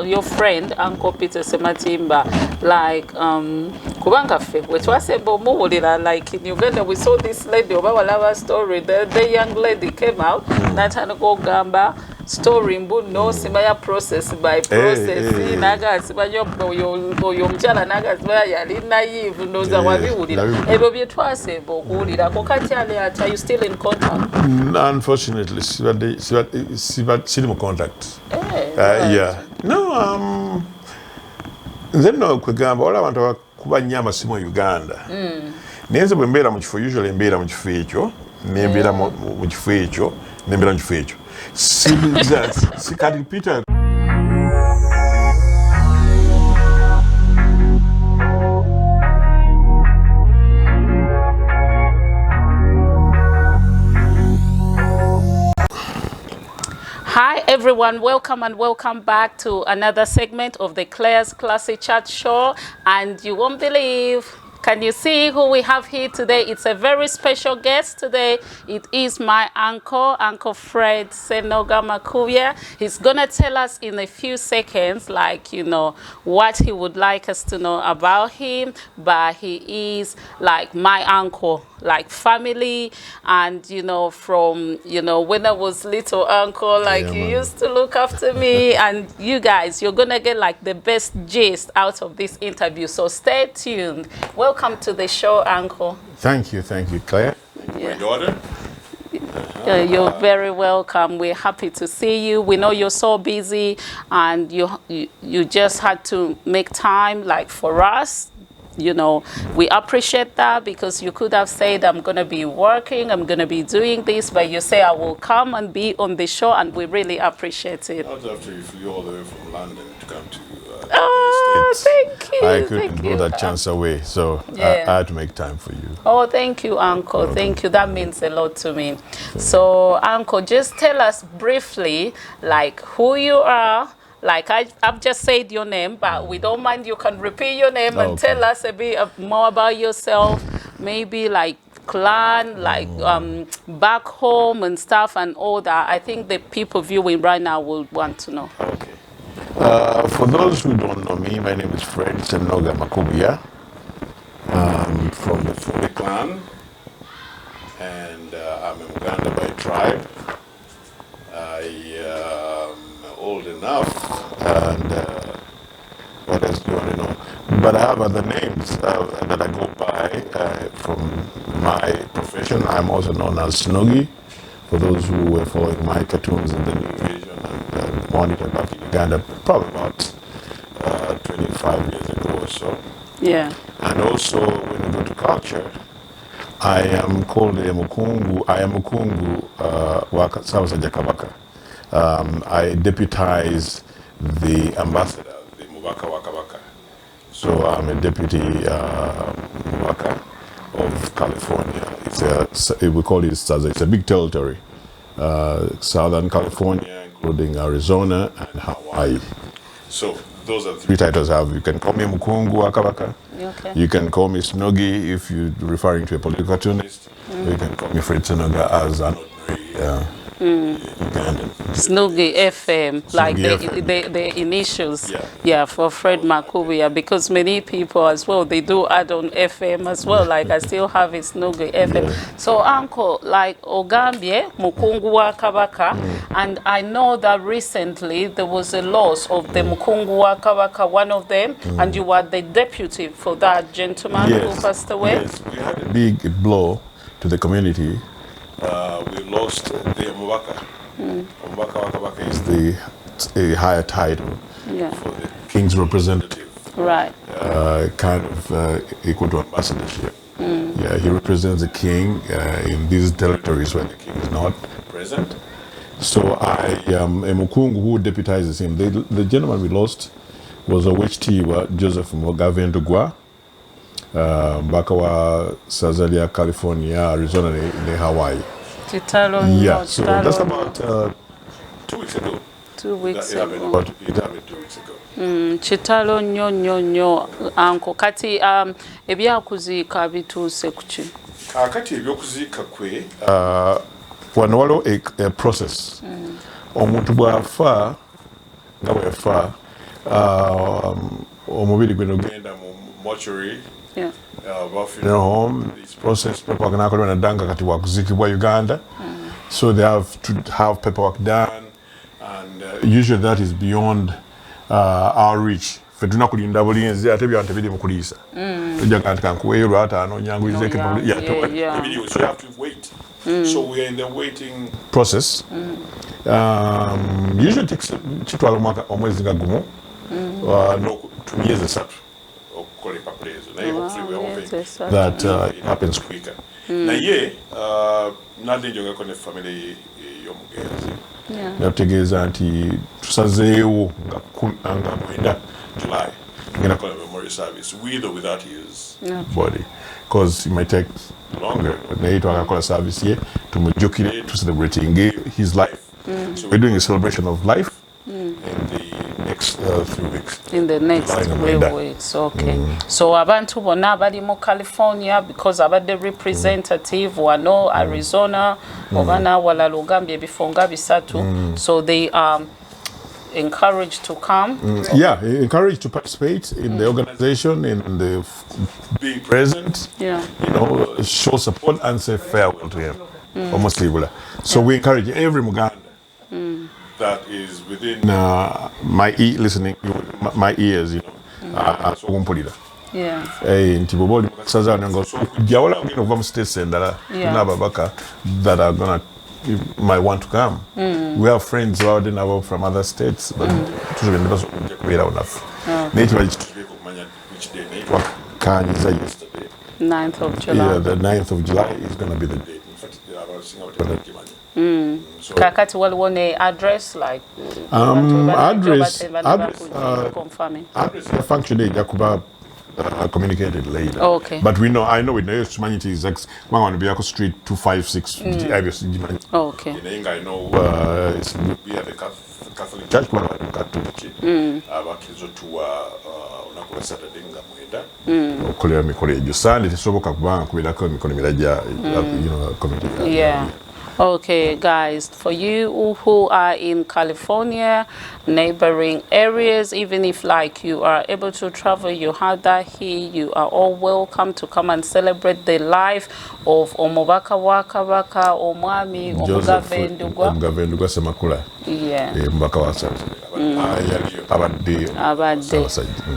your friend Uncle Peter Sematimba, like kubanga fe wetwasemba omuwulira, like in Uganda we saw this lady oba story, the young lady came out natana gamba story mbu no simaya process by process naga sibanyo oyo mchala naga sibaya yali naive noza wabiwulira ebyo byetwasemba okuwulira ko kati are you still in contact? Unfortunately still in contact. Yeah. No, then no kwegamba all abantu kuba nyama simo Uganda. Nenze bwembera mu kifo usually mbera mu kifo ekyo, nembera mu kifo ekyo, nembera mu kifo ekyo. Sikati Peter. Hi everyone, welcome and welcome back to another segment of the Claire's Classy Chat Show. And you won't believe, can you see who we have here today? It's a very special guest today. It is my Uncle Fred Senoga Makubuya. He's gonna tell us in a few seconds, like, you know, what he would like us to know about him. But he is like my uncle, like family, and you know, from when I was little uncle, like you used to look after me, and you guys, you're gonna get like the best gist out of this interview. So stay tuned. Welcome to the show, Uncle. Thank you, Claire. Yeah. My daughter. You're very welcome. We're happy to see you. We know you're so busy, and you just had to make time, like, for us. You know, we appreciate that, because you could have said, I'm going to be working, I'm going to be doing this, but you say, I will come and be on the show, and we really appreciate it. Not after you flew all the way from London to come to the States. Thank you. I couldn't throw that chance away, so I had to make time for you. Oh, thank you, Uncle. Thank you. That means a lot to me. So, Uncle, just tell us briefly, like, who you are. Like, I've just said your name, but we don't mind. You can repeat your name and tell us a bit more about yourself. Maybe like clan, like back home and stuff and all that. I think the people viewing right now will want to know. Okay. For those who don't know me, my name is Fred Senoga Makubuya. I'm from the Fure clan, and I'm in Uganda by tribe. I am old enough, and what else do you want to know? But I have other names that I go by from my profession. I'm also known as Snoggie, for those who were following my cartoons in the New Vision and Monitor back in Uganda, probably about 25 years ago or so. Yeah. And also, when you go to culture, I am called Omukungu. I am Omukungu Wakasawasaja Kabaka. I deputize the ambassador, the Mubaka Wakabaka. So I'm a deputy Mubaka of California. We call it Staza. It's a big territory. Southern California, including Arizona and Hawaii. So those are the three titles I have. You can call me Omukungu Wakabaka. Okay. You can call me Snoggie if you're referring to a political cartoonist. You can call me Fred Senoga as an ordinary Ugandan. Snoggie FM, Snoggie like FM. the initials, for Fred Makubuya, because many people as well, they do add on FM as well, like I still have it, Snoggie FM. So Uncle, like Ogambye, Mukungu wa Kabaka, and I know that recently there was a loss of the Mukungu wa Kabaka, one of them, and you were the deputy for that gentleman who passed away. Yes, we had a big blow to the community. We lost the Mubaka. Mubaka Wakabaka is a higher title for the king's representative. Right. Kind of equal to ambassadorship. Yeah, he represents the king in these territories when the king is not present. So I am a Mukungu who deputizes him. The gentleman we lost was a Wechtiwa Joseph Mogavendugwa. Bakawa, Sazalia, California, Arizona, and Hawaii. Yeah, so that's about 2 weeks ago. 2 weeks It happened ago. It happened 2 weeks ago. Chitalo nyo Uncle kati ebyakuziika bituuse kuki? Kati ebyokuziika kwe wano waliwo a process. Omuntu bw'afa nga bw'afa omubiri gwino genda mu mortuary, Yeah. funeral home, this process paperwork nakolwa naddanga kati wakuzikibwa Uganda. So they have to have paperwork done, and usually that is beyond our reach. Fe tunakulinda bulinzi ate byante biri mu kuliisa. Tujja kankuweerwa ataano nyangulizeeko yeah. So you have to wait. So we are in the waiting process. Usually takes kitwala omwezi nga gumu no 2 years esatu okukola empapuleezo naye hopefully we are hoping that it happens quicker. Naye nadde njogako ne family y'omugenzi nategeeza nti tusazeewo nga 9 July tugenda kukola memorial service with or without his body, because it might take longer. Naye twagakola service ye tumujjukire to celebrating his life. So we're doing a celebration of life in the next 3 weeks. In the next 3 weeks, okay. So abantu bonna bali mu California, because abadde representative wano Arizona obana walala ogambye ebifonga bisatu, so they are encouraged to come. Yeah, encouraged to participate in the organization, in the being present. Yeah. You know, show support and say farewell to him. Almost Libula. So we encourage every Muganda that is within my ears, you know, so umpulira. Yeah. Nti boboli mukasaza ngo so jawala ngino kuva states endala na babaka that are gonna might want to come. We have friends who are from other states, but tuzobendaso kubera enough. Nature which day Kanyiza yesterday. 9th of July. Yeah, the 9th of July is going to be the date. In fact, they are singing so kakati waliwo ne address like address confirming address functioning yakuba communicated later. Okay. But we know we know Humanity is one be street 256 okay. I know we have a Catholic church one Catholic abakizo tuwa unakuwa Saturday nga mwenda okolera mikolo egyo Sunday tesoboka kubanga kubirako emikono mirajja community. Yeah. Okay, guys, for you who are in California, neighboring areas, even if like you are able to travel, you have that here, you are all welcome to come and celebrate the life of Omubaka Wakabaka, Omwami, Omugavendugwa Semakula. Yeah. Mbaka wasatu. Abadde.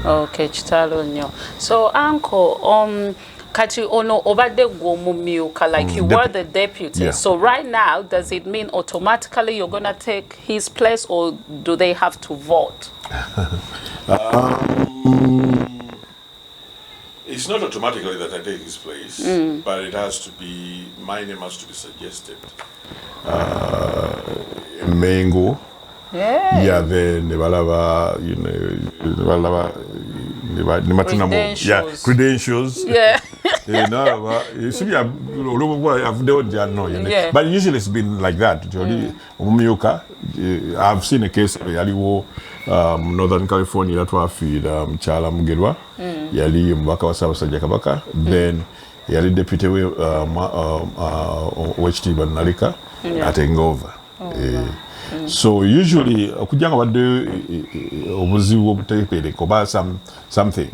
Okay, chitalo nyo. So, Uncle, Kati ono obadde gw'omumyuka, like you were the deputy. Yeah. So right now, does it mean automatically you're gonna take his place, or do they have to vote? It's not automatically that I take his place, but it has to be, my name has to be suggested. Mengo. Yeah. Yeah, then Nebalava, Nebalava. Credentials. Yeah. But usually it's been like that. I've seen a case Northern California that was feed Chala Mugerwa, Yali Mbaka Wasabasajja Kabaka, then Yali Deputy HT Banalika at Engova. So usually kujanga wadde obuzibu obutepere koba something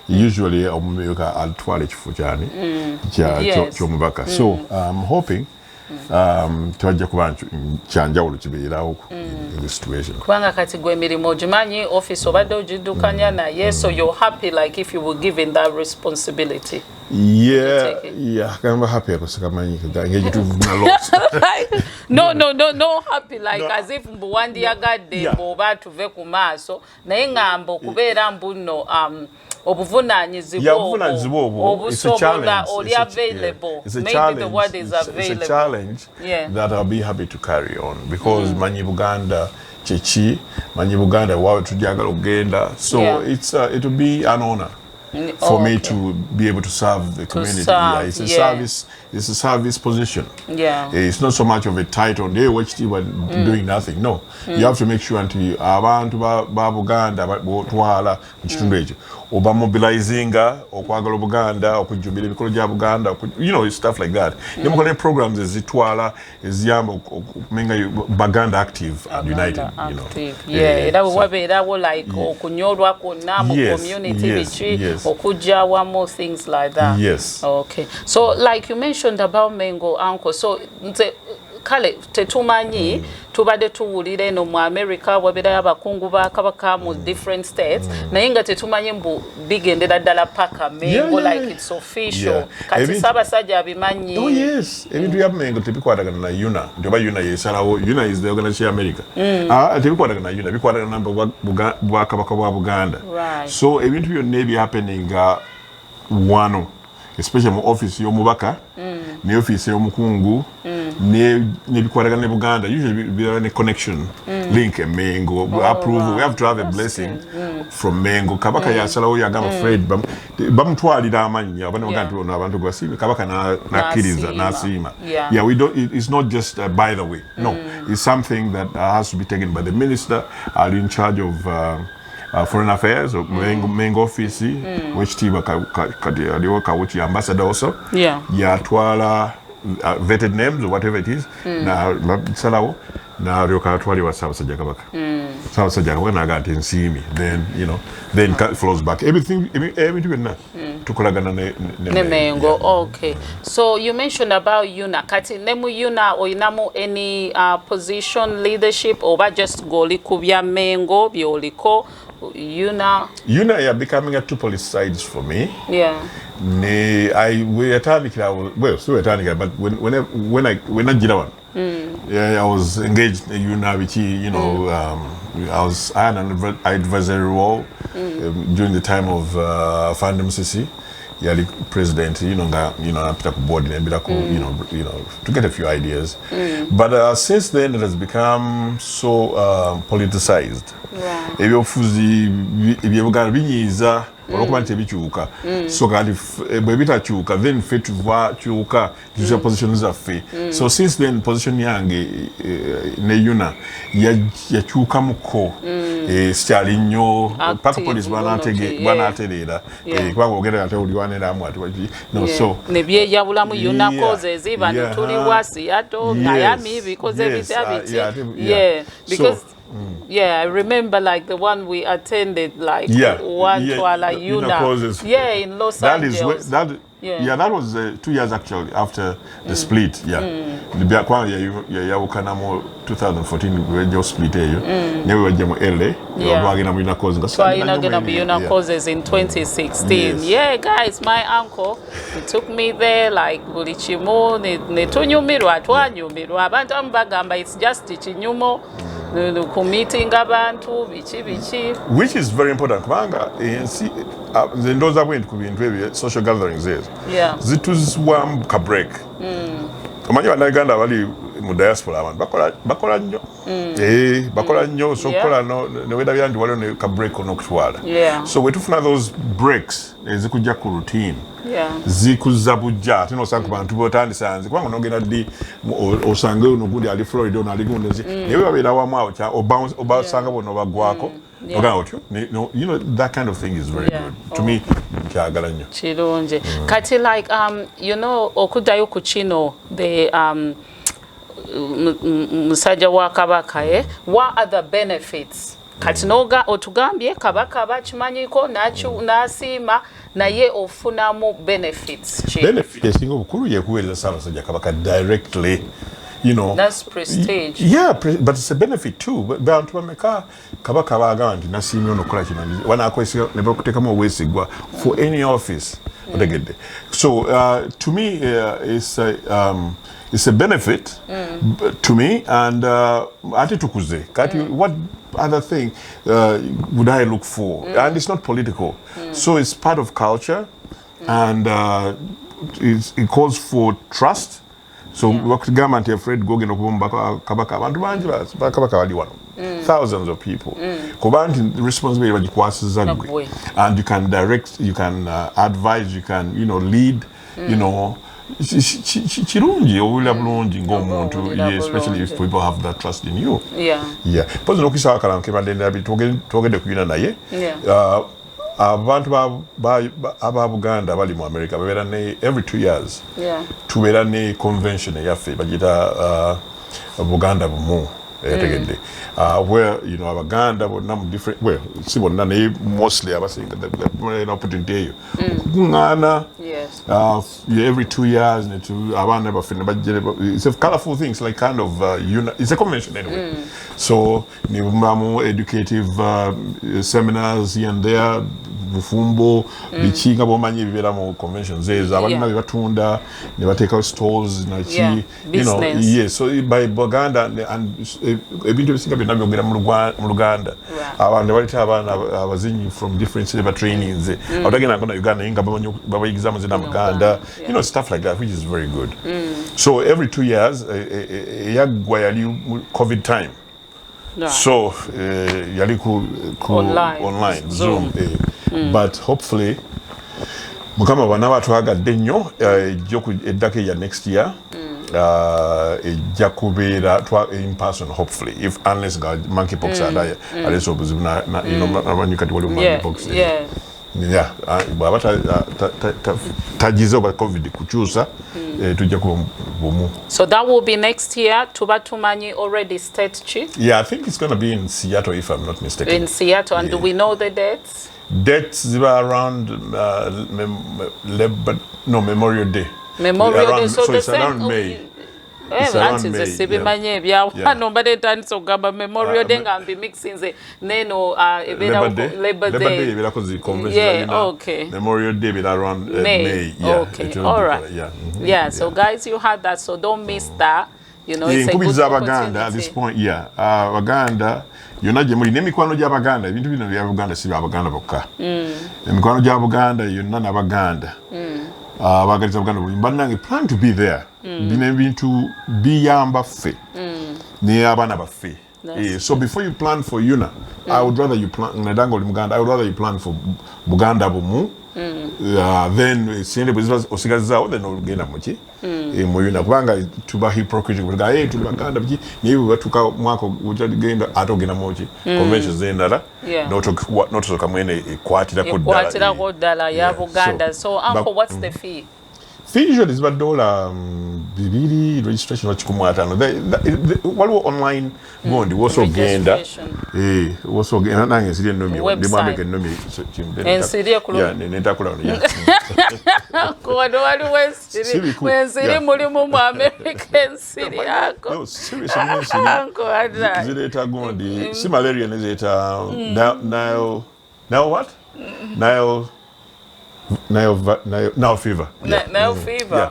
usually omumyuka altwale kifo cyane ky'omubaka. So I'm hoping twajja kuba kyanjawulo kibeerawo in this situation. Kubanga kati gwe emirimu ogimanyi office obadde ogiddukanya naye, so you're happy like if you were given that responsibility. Yeah, I'm happy because kamanyi kangeji tuvuna lots. No, happy like as if mbuwandi yagadde mboba tuve ku maaso naye ngambo kubeera mbuno obuvunanyizibwa obwo obusobola oli available. Maybe the word is available. It's a challenge that I'll be happy to carry on because manyi Buganda chechi manyi Buganda wawe tujagala ogenda, so it will be an honor for me to be able to serve the community. Serve, It's a service. It's a service position. Yeah. It's not so much of a title. They watch but doing nothing. No, you have to make sure until abantu ba Buganda batwala mchitundu ekyo oba mobilizinga okwagala Buganda okujjumbira ebikolo gya Buganda, stuff like that. Nemukola programs ezitwala eziyamba okumenga Buganda active and united. Era wabeerawo like okunyolwa kwonna mu community bichi okujja wamu, things like that. Yes. Okay. So like you mentioned about Mengo, uncle. So kale tetumanyi tubadde tuwulira eno mu America wabeerayo abakungu ba Kabaka mu different states naye nga tetumanyi mbu bigendera ddala paka Mengo like it's official. Kati Ssaabasajja abimanyi. Oh yes. Ebintu bya Mengo tebikwatagana na UNA. Njoba UNA yesalawo. UNA is the organization America. Tebikwatagana na UNA. Bikwatagana na bwa Kabaka bwa Buganda. Right. So ebintu byonna ebi happening wano, especially mu office y'omubaka ne office y'omukungu ne bikwatagana ne Buganda, usually we have a connection link a Mengo approval. We have to have a blessing from Mengo. Kabaka yasalawo yagamba afraid bamutwalira amannya abantu gwasibe Kabaka nakiriza nasima. We don't, it's not just by the way. No, it's something that has to be taken by the minister in charge of Foreign Affairs or Mengo office, which Tiba Kawuchi ambassador also. Twala vetted names or whatever it is. Na Salawo. Na Ryoka Twali was Ssaabasajja Kabaka. Ssaabasajja Kabaka na got in see me. Then then flows back. Everything tukolagana ne Mengo. Okay. So you mentioned about UNA. Kati nemu UNA oyinamu any position leadership or just goli kubya Mengo byoliko UNA are becoming a two police sides for me. Yeah. We are well, so we're but when I did one, I was engaged in UNA, which I had an advisory role during the time of Fandom CC. The president, board to get a few ideas. But since then, it has become so politicized. So then fit to positions are free. So since then, position yange ne yachuka muko Stalinyo Paka police banatelera kwa ogera ate uliwane na amwatu no so nebye yabulamu UNA causes even tuli wasi ato ngayami because because I remember like the one we attended like one Twala UNA in Los Angeles. That was 2 years actually after the split. The kwa ya 2014 radio split we were jamo LA wagina UNA causes UNA causes in 2016. Yeah guys, my uncle, he took me there like bulichimu ne tunyumirwa twanyumirwa abantu ambagamba it's just chinyumo meeting abantu bichi which is very important kubanga ndoza bwintu ku bintu social gatherings zituzwa ka break omanyi Abaganda bali mu diaspora abantu bakola nnyo bakola nnyo so kola no weda byandi waliwo ne ka break onokutwala so wetufuna those breaks ezikujja ku routine zikuzabujja ate nosanga bantu botandisanze kubanga nogenda ddi osange uno gundi ali Florida ono ali gundi newe babeera wamu awo obasanga bono bagwako that kind of thing is very good to me. Chirunje. Kati like okuddayo ku kino the musajja wa Kabaka what are the benefits? Kati noga otugambye Kabaka bakimanyiko nasima naye ofunamu benefits benefits esinga obukulu yekuweereza Ssaabasajja Kabaka directly. That's prestige. But it's a benefit too. Bantu bameka Kabaka baagamba nti nasiimye ono kola kino wanakwesiga ne bakutekamu obwesigwa for any office. So to me it's a benefit to me and ate tukuze kati what other thing would I look for? And it's not political. So it's part of culture and it calls for trust. So wakugamba nti afraid gogenda okubomba Kabaka abantu bangi Kabaka wali wano thousands of people. Kubanti responsibility bajikwasiza gwe, and you can direct, you can advise, you can lead, chirungi obula bulungi ng'omuntu, especially if people have that trust in you. Pozi nokisa akalanke badenda bitogede kuyina naye. Abantu aba Buganda bali mu America babeera ne every 2 years. Tubeera ne convention yaffe bagita Buganda bumu. Where Abaganda bonna different, well, see what mostly abasinga the opportunity every 2 years it's a colorful things, like kind of it's a convention anyway. So educative seminars here and there, bufumbo bichinga bomanyi bibera mu conventions abalina bibatunda ne bateka stalls na chi so by Buganda and ebintu bisinga byonna mu Luganda abantu balita abana abazinyi from different silver trainings abagenda ngona Uganda inga babayigiza mu zina Buganda, stuff like that, which is very good. So every 2 years yagwa yali COVID time, so yali online Zoom. But hopefully mukama bana batwagadde nnyo eddake ya next year ejja kubeera in person, hopefully, if unless monkeypox unless obuzibu nabanyu kati waliwo monkeypox bwaba tagize oba COVID kukyusa tujja kuba bumu. So that will be next year. Tuba tumanyi already state chief? I think it's going to be in Seattle, if I'm not mistaken. In Seattle, and do we know the dates? Dates are around Memorial Day. Memorial Day, so it's around May. It's around May. Memorial Day and be mixing the Labor Day. Okay. Memorial Day is around May. Okay. All right. So guys, you had that, so don't miss that. It's a good opportunity. At this point, Abaganda, yonna gye muli n'emikwano gy'Abaganda, ebintu bino bya Buganda si by'Abaganda bokka. Emikwano gy'Abaganda yonna n'Abaganda. Abagaliza Buganda buli bannange plan to be there. Bino ebintu biyamba ffe n'abaana baffe. So before you plan for UNA, I would rather you plan Nadango Muganda, I would rather you plan for Buganda bumu. Then sinde buzibas osigaza then ogenda muki muyuna kubanga tuba hypocritical kuga tuli Baganda biki nibo batuka mwako genda atogenda muki conventions endala not so kamwene ekwatira ko dala ya Buganda. So uncle, what's the fee? Fee usually is about $2 registration wachikumwatano waliwo online gondi woso genda woso genda nange siri nomi ndimwambeke nomi ensiri kulwa netakula ko wali wensiri mulimu mu America ensiri yako no seriously zileta gondi si malaria nezeta now what Nile fever. Nile fever.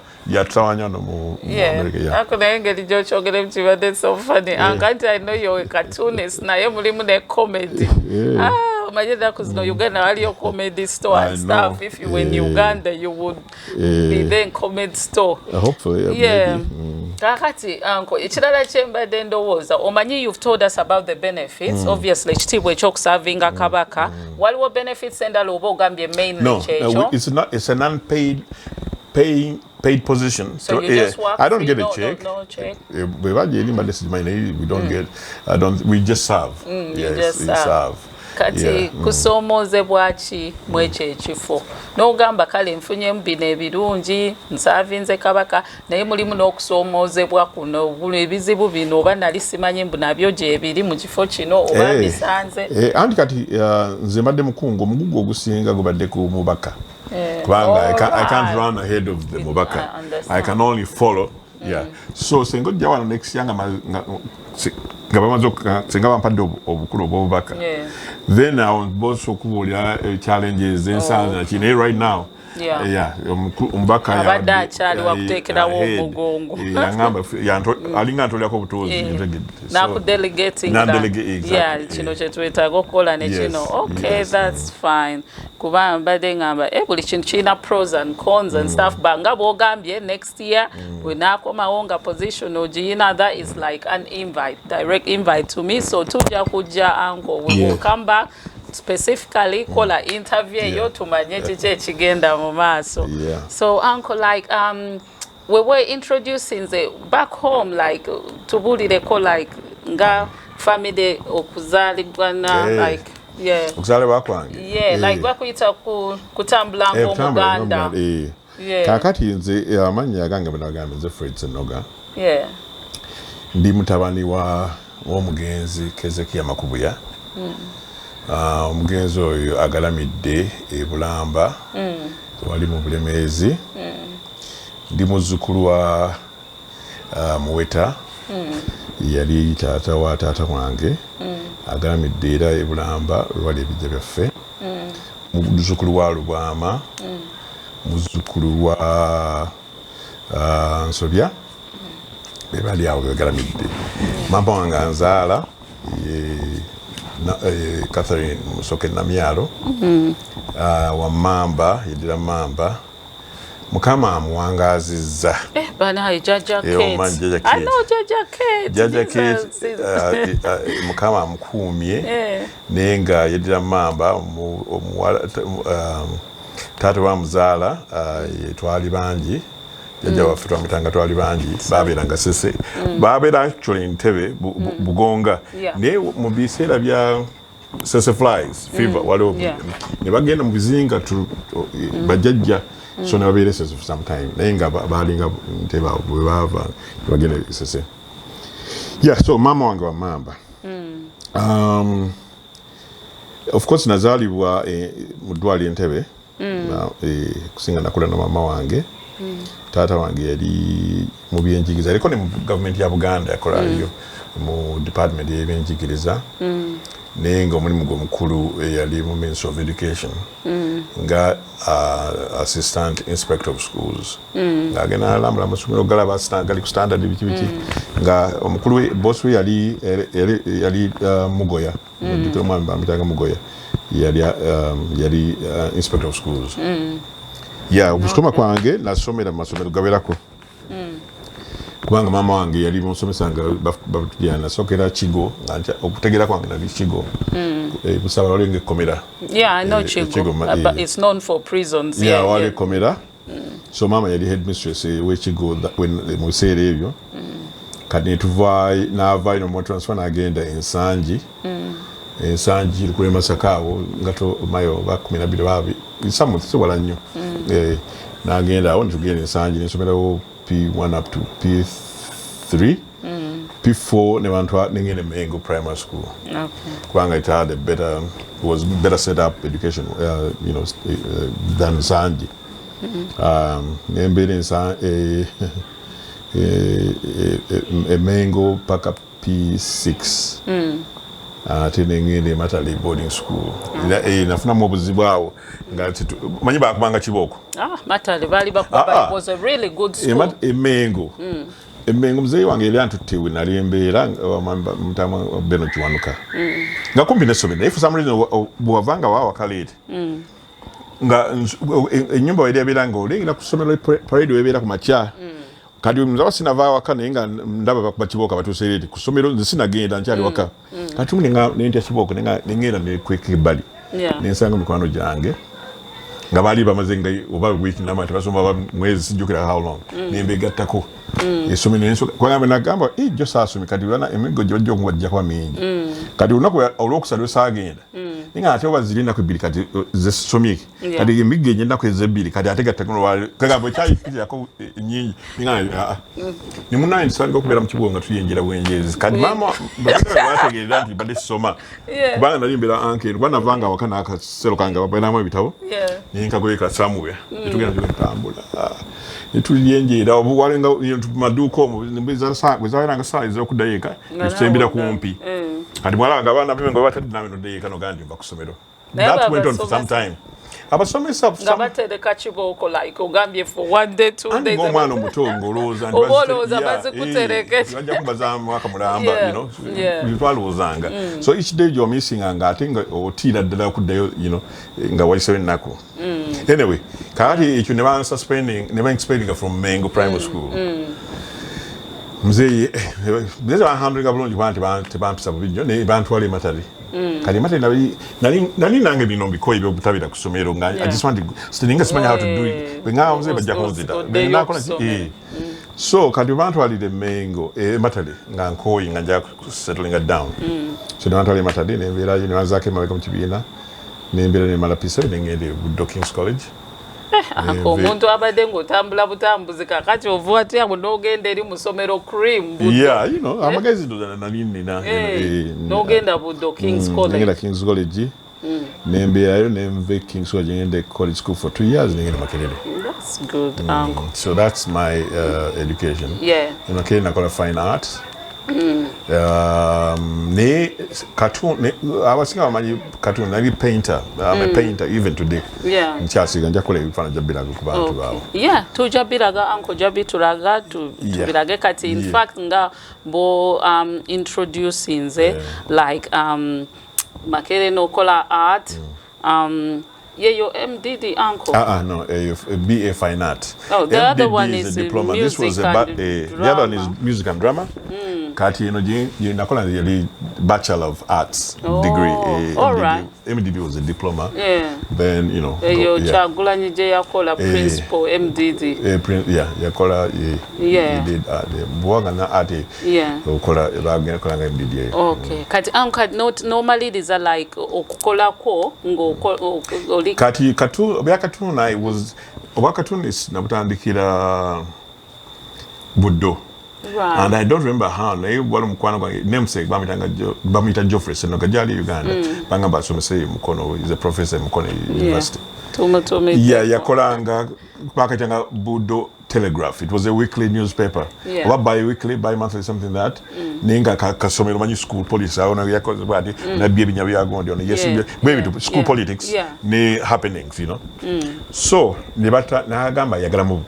Tawanya no mu America. Ako na engeri jo chogere mchiba, that's so funny. Auntie, I know you're a cartoonist na ye mulimu ne comedy. Imagine because no Uganda wali your comedy store and stuff. If you were in Uganda, you would be there in comedy store. Hopefully, maybe. Kakati, uncle, ekirala kyembadde ndowooza omanyi, you've told us about the benefits. Obviously ekitiibwa ekyokusavinga Kabaka, waliwo benefits endala oba ogambye mainly kyekyo? It's an unpaid paid position. So you just work I don't free, get a check. No check. We don't get. We just serve. Yes, just serve. Kati kusoomozebwa ki mwekyo ekifo n'ogamba kale nfunyemu bino ebirungi nsavinze Kabaka naye mulimu n'okusoomozebwa kuno ebizibu bino oba nali simanyi mbu nabyo gyebiri mu kifo kino oba bisanze anti kati nze mbadde mukungu omugugu ogusinga gubadde ku mubaka kubanga I can't run ahead of the mubaka. I can only follow. So sengo jja wano next year senga bampadde obukulu obubaka. Then I was also kubuulira challenges ensanze na kino right now Yeah. Ombaka abadde akyali wakuteekerawo omugongo yangamba alinga ntolako obutuuzi nakudelegating kino kyetwetaaga okukola ne kino okay that's fine kuba mbadde ngamba buli kintu kirina pros and cons and stuff but nga bwogambye next year wenaakomawo nga position ogiyina that is like an invite direct invite to me so tujja kujja uncle we will come back specifically kola interview eyo tumanye kiki ekigenda mu maaso so uncle like we were introducing the back home like tubulireko like nga family okuzaalibwana like okuzaalibwa kwange like bakuyita kutambula ng'omuganda kaakati nze amannya agange benagambe nze Fred Senoga ndi mutabani w'omugenzi Kezekiya Makubuya omugenzi oyo agalamidde e Bulamba wali mu Bulemeezi ndi muzzukulu wa Muweta yali taata wa taata wange agalamidde era e Bulamba wali ebijja byaffe muzzukulu wa Lubwama muzzukulu wa Nsobya be bali awo begalamidde mama wange anzaala Catherine Musoke Namyalo wa Mamba yedira Mamba mukama amuwangazizza bana Jaja Kate I know Jaja Kate mukama amukuumye nenga yedira Mamba taata wa muzaala twali bangi jajja waffe twamutanga twali bangi babeeranga sese babeera actually Ntebe Bugonga naye mu biseera bya sese flies fever waliwo ne bagenda mu bizinga bajjajja so ne babeera sese for some time naye nga baalinga Ntebe bwe baava bagenda sese so mama wange wa Mamba of course nazaalibwa mu ddwaliro Ntebe kusinga nakula na mama wange taata wange yali mu byenjigiriza ariko ne mu government ya Buganda yakolayo mu department y'ebyenjigiriza naye nga omulimu gwe mukulu yali mu Ministry of Education nga assistant inspector of schools ng'agenda alambula amasomero galaba gali ku standard biki nga omukulu boss we yali Mugoya omwami bamutanga Mugoya yali inspector of schools okusoma kwange nasomera mu masomero gawerako kubanga mama wange yali musomesanga batujjana nasokera Kigo okutegera kwange nali Kigo busaba lwenge komera I know Kigo but it's known for prisons wali komera so mama yali headmistress we Kigo mu biseera ebyo kati n'avaayo nomu transfer n'agenda ensangi kule Masakaawo ngato mayo ba 12 babi samutse wala nnyo n'agenda awo netugenda ensangi n'ensomerawo P1 up to P3 P4 ne bantu n'engenda Mengo primary school kubanga it had was better set up education than Nsangi n'embeera Mengo paka P6 ate n'engenda Matali boarding school nafunamu obuzibu awo nga manyi bakubanga Kiboko Matali bali bakuba it was a really good school Mengo muzeeyi wange yali antuttewe nali embeera mutama Beno Kiwanuka nga kumpi n'essomero naye for some reason bw'ovanga waawakaleete nga ennyumba weri ebeera nga olengera ku ssomero parade webeera ku makya kati muzaba sinava waka naye nga ndaba bakuba Kiboko batuuse leeti ku ssomero nze sinagenda nkyali waka kati nentya Kiboko nengenda nekweka ebbali nensanga mikwano gyange nga baali bamaze nga oba wiiki nama tebasoma mwezi sijjukira how long nembegattako essomero kwagamba nagamba jo saasome kati emigo gye bajja okubajja kuba mingi kati olunaku olwokusatu saagenda ninga ate oba ziri ennaku ebbiri kati zesomyeki kati emigo egyo ennaku ezebbiri kati ate kagamba ekyayikirako nyingi ninga nimunaye ntisandika okubeera mu Kibuga nga tuyenjera bwenjezi kati mama bategeerera nti badde sisoma kubanga nali mbeera anke kuba navanga awaka n'akasero kange babeeramu ebitabo ninkagweka samuya netugenda tutambula netulyenjera obuwalenga maduuka omwo bwezaweranga saa ez'okuddayo eka netutembera kumpi kati mwalanga abaana bebe nga batadde nabe noddayo eka nogandi mba ku ssomero that went on for some time abasomesa ngabatereka kiboko like ogambye for 1 day 2 days omwana omuto ngolooza oboloza bazikutereke bajja kumbaza mwaka mulamba you know twalowoozanga so each day you're missing nga ate nga otiira ddala okuddayo you know nga wayisewo ennaku anyway kaati ekyo ne ba-suspending from Mengo primary school muzeeyi beze bahandlinga bulungi kuba tebampisa bubi nnyo naye bantwala ematali kali matali nali nange bino mbikoyi byobutabira ku ssomero nga I just want to stininga simanya how to do it bwenga muzeeyi bajja kunzita nakola so kati bantwalire Mengo ematali nga nkoyi nga nja settling down so ne bantwala ematali nembeerayo ne banzaako emabega mu kibiina nembeera nemala pisa nengende Buddo King's College omuntu abadde ng'otambula butambuzi kakati ovuga atya n'ogenda eri mu ssomero cream yeah you know amagezi nali nina n'ogenda Buddo King's College ngenda King's College nembeerayo nenve King's College ngende college school for 2 years nengenda Makerere. That's good uncle. So that's my education. Yeah. In Makerere nakola fine arts. Ne cartoon abasinga bamanyi cartoon nali painter. I'm a painter even today. Yeah. Nkyasiga njakola ebifaananyi jabiraga ku bantu baabo. Yeah, tujabiraga uncle jabi tulaga tubirage kati in fact nga bo introducing like Makerere nokola art your MDD uncle. No, BA Fine Art. Oh, the MDD other one is a diploma. music This was the other one is music and drama. Kati nakola the Bachelor of Arts degree. All right. MDD was a diploma. Yeah. Then you know. Chagulanyi je yakola principal MDD. Yakola. Yeah. He did buwaga na art. Yeah. Okola MDD. Okay. Kati not normally these are like okukola ko ngo kati cartoon I was cartoonist nabutandikira Buddo. Right. And I don't remember how naye wali mukwano gwange namesake bamuyita Geoffrey Senoga jali Uganda bangamba asomese Mukono is a professor in Mukono University. Yakolanga pakatanga Buddo Telegraph. It was a weekly newspaper. Or bi-weekly, bi-monthly, something like that. Ninga kasomero manyi school politics. I wanna yakoze badi na bibi nyabiya gondi on yes maybe to school politics ne happenings, you know. So nibata na gamba yagala mu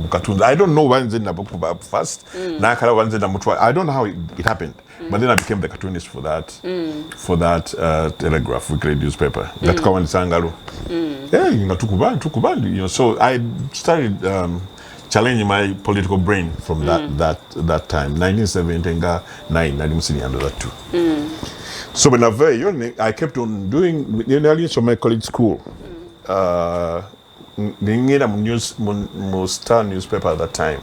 cartoons. I don't know when they nabukuba first. Na kala when they namutwa. I don't know how it happened. But then I became the cartoonist for that Telegraph weekly newspaper. That kawa nisangalo. Tukubali, you know. So I started challenging my political brain from that time. 1979 nalimusini under that too. So when I kept on doing nearly so my college school. Ningina mu Star newspaper at that time.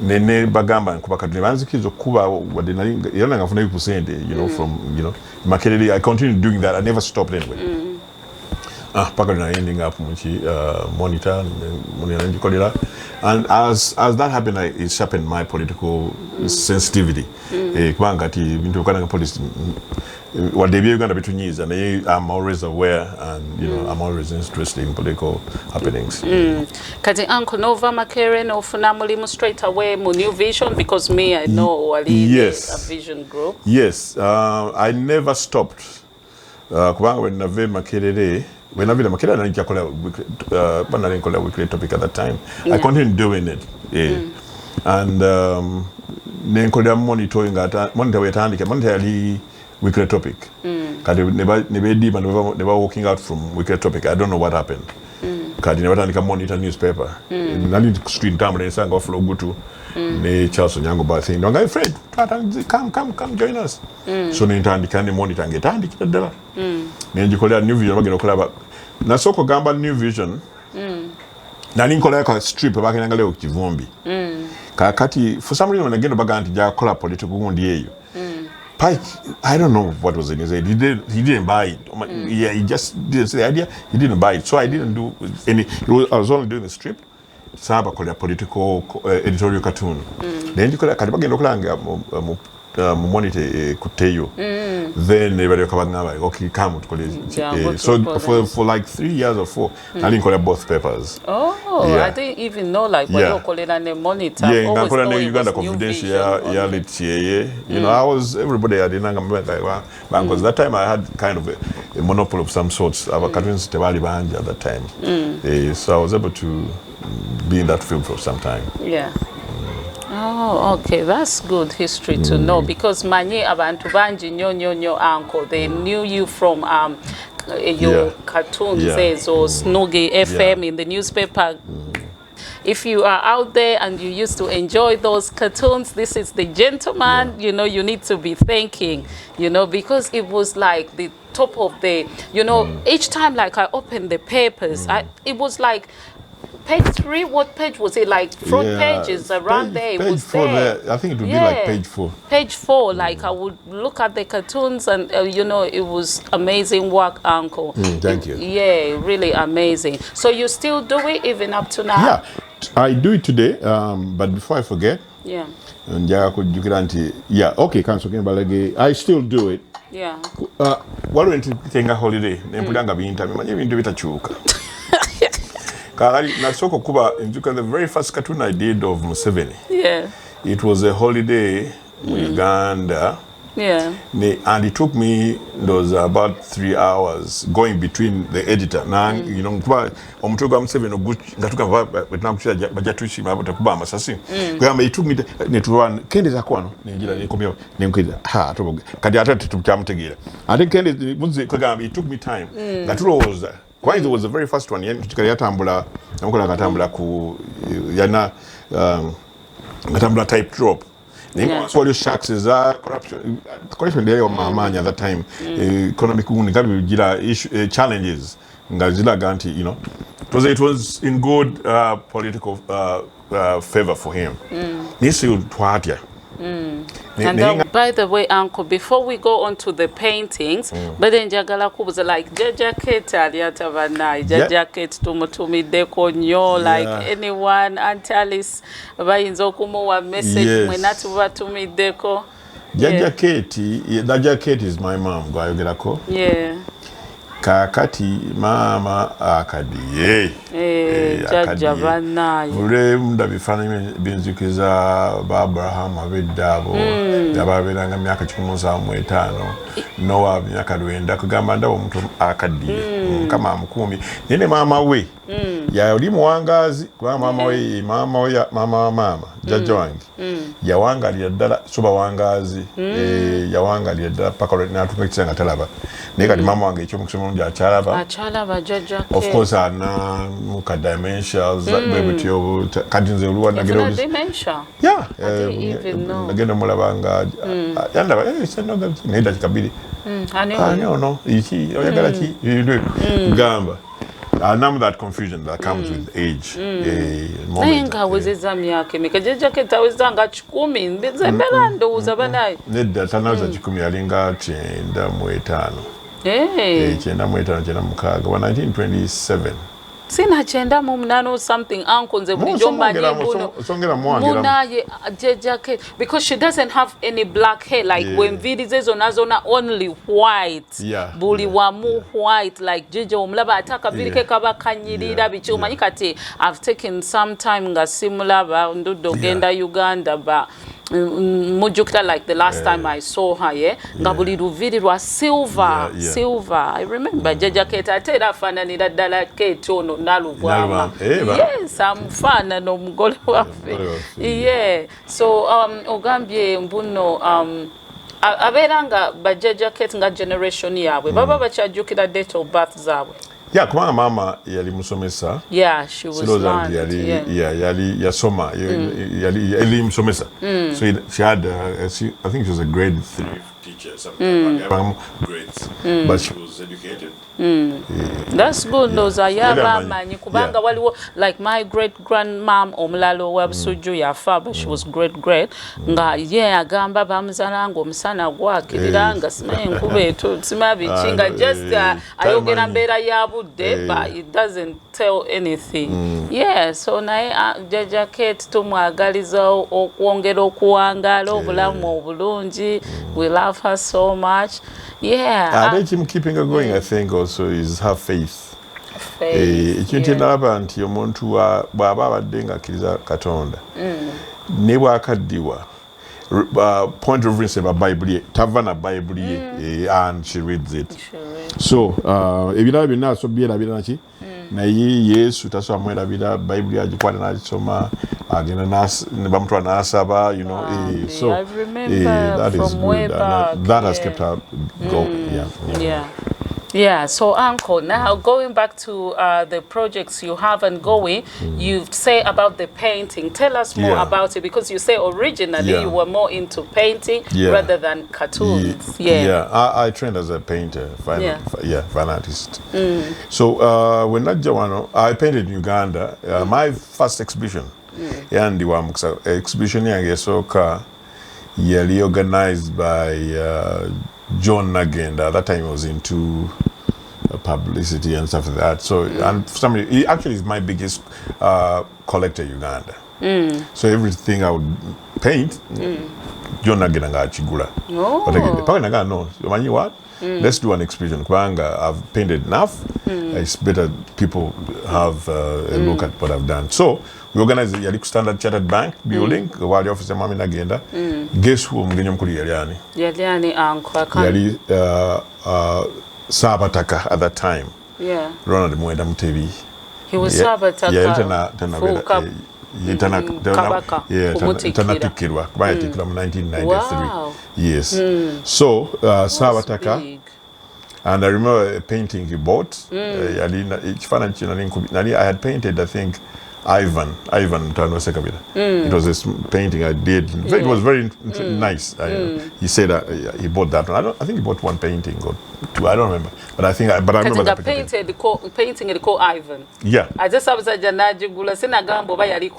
Nene bagamba nkubaka banzikizo kuba wadenali yana ngafuna ipusende you know from you know Makerere. I continued doing that. I never stopped anyway. Paka na ending up monitor and as that happened it sharpened my political sensitivity. Kwangati bintu kana police what they be gonna betunyiza and I'm always aware and you know I'm always interested in political happenings. Kati uncle Nova Makerere no funa mulimu straight away mu New Vision because me I know wali a vision group. Yes, I never stopped. Kubanga when nave Makerere when I Makerere I didn't call a weekly topic at that time. I continued doing it. And then monitoring weekly topic. Never walking out from weekly topic. I don't know what happened. Never monitor newspaper. Nali street camera sang off go to Charles Onyango by saying, "No, Fred, come join us." So nitandika monitor ngetandika dala. Nenjikola New Vision bageno kola nasoko gamba New Vision. Nali nkola ka strip bakenangale okivumbi. Kakati for some reason agenda baganti ja kola political gundi eyo. Pike, I don't know what was in his head. He didn't buy it. Yeah, he just didn't say the idea. He didn't buy it. So I didn't do any. I was only doing the strip. Saba called a political editorial cartoon. Then you could have monitor kuteyo then they were kabanga okay come so for like 3 years or 4 I didn't call both papers. I didn't even know like what you call it on the monitor. Always thought it Uganda Confidential you know I was everybody I didn't because that time I had kind of a monopoly of some sorts. Our cartoons tewali banja at that time. So I was able to be in that field for some time. Oh, okay, that's good history to know because manye abantu banji nyo uncle they knew you from your cartoons or Snoggie FM in the newspaper. If you are out there and you used to enjoy those cartoons, this is the gentleman, you know, you need to be thanking, you know, because it was like the top of the, you know, each time like I opened the papers, it was like page 3, what page was it? Like front pages around there. It was there. I think it would be like page 4. Page 4, like I would look at the cartoons and, you know, it was amazing work, Uncle. Thank you. Yeah, really amazing. So you still do it even up to now? Yeah, I do it today, but before I forget, I still do it. What went to take a holiday? The very first cartoon I did of Museveni. It was a holiday in Uganda. And it took me about 3 hours going between the editor. Now, you know, Omukungu Museveni it took me to run Kendi Zakwano. I think Kendi it took me time. That was it was the very first one. Katambula type drop. Polio sharks is corruption there on Mamanya at that time. Economic challenges. You know. It was in good political favor for him. And by the way, Uncle, before we go on to the paintings, but then Jagala was like Jacket Aliatavanai, Jacket Tumutumi Deko Nyo, like anyone, Aunt Alice, Vainzokumo, message when not to me Deko. That jacket is my mom, Guayagako. Kakati mama akadiye Jajavana Munda bifana binzukiza Abraham abedabo yababelanga myaka 15 Noah myaka 2 kugamba ndabo omuntu akadiye kama mukumi nene mama we ya oli muwangazi kwa mama we mama jajja wange yawangalira ddala soba wangazi yawangalira ddala paka natukakisanga talaba naye kati mama wange ekyo mukusoma achalaba jajja of course ana muka dementias bebutyo kati nze oluwa nagenda dementia nagenda mulabanga yandaba Senoga neda kikabiri no iki oyagala ki gamba that confusion that comes with age. Nenga wezeza myaka emeka jacket awezanga 10 mbezembera ndowuza banayi nedda tanaza 10 alinga 95 95 wa 1927 Sina chenda mumnano something uncle nze bulijo munaye jacket because she doesn't have any black hair like when vidizezo nazo na only white buli wamu white like jeje omulaba ataka birike Kabaka nyirira bichuma nyikati I've taken some time nga simulaba ndudo genda Uganda ba mujukita like the last time I saw her ngabuli ruviri rwa silver I remember jacket atera fananira dala ketono nalubwama amfana nomugole wafe so ogambye mbuno aberanga baja jacket nga generation yabwe baba bachajukira date of birth zabwe kubanga mama yali musomesa she was learned yali yasoma yali musomesa so she had I think she was a grade 3 teacher something grades but she was educated. That's good. Those are manyi kubanga waliwo like my great grandmom omulalo wabsuju yafa but she was great nga agamba bamuzalanga omusana gwakiranga simaye nkube to simabichinga just ayogera mbera yabu obudde, but it doesn't tell anything. Yeah, so naye Jaja Kate tumwagaliza okwongera okuwangaala obulamu obulungi. We love her so much. Yeah. I think him keeping her going, I think, also is her faith. Ekintu ky'endaba nti omuntu bw'aba abadde ng'akkiriza Katonda ne bw'akaddiwa point of reference eba Bible tava na Bible and she reads it. So ebirala byonna asobbyerabira naki naye Yesu tasobola mwerabira Bible agikwata n'agisoma agenda ne bamutwala n'asaba, you know. So that is good. That has kept her going. Yeah, so Uncle, now going back to the projects you have and going, you say about the painting. Tell us more about it, because you say originally you were more into painting rather than cartoons. I trained as a painter, fine artist. So when I painted in Uganda, my first exhibition, exhibition yearly organized by John Nagenda. At that time, he was into publicity and stuff like that. So, and for somebody, he actually is my biggest collector in Uganda. So everything I would paint, John Nagenda ngachigula. No. What? Let's do an exhibition. I've painted enough. It's better people have a look at what I've done. So we organized the Yaliku Standard Chartered Bank building. While the officer Mami Nagenda, guess who Mgenyo Mkuli Yaliani? Yaliani Uncle. Yali Sabataka at that time. Yeah. Ronald Mwenda Mtevi. He was Sabataka. Kabaka. Yeah, Tanatikirwa. By 1993. Wow. Yes. So Sabataka. And I remember a painting he bought. I had painted, I think, Ivan Tanosekabila. It was this painting I did. It was very nice. He said he bought that one. I think he bought one painting or two. I don't remember. But I remember that painting it called Ivan. Yeah. I just have said Janajigula Senagambo by Yaliko.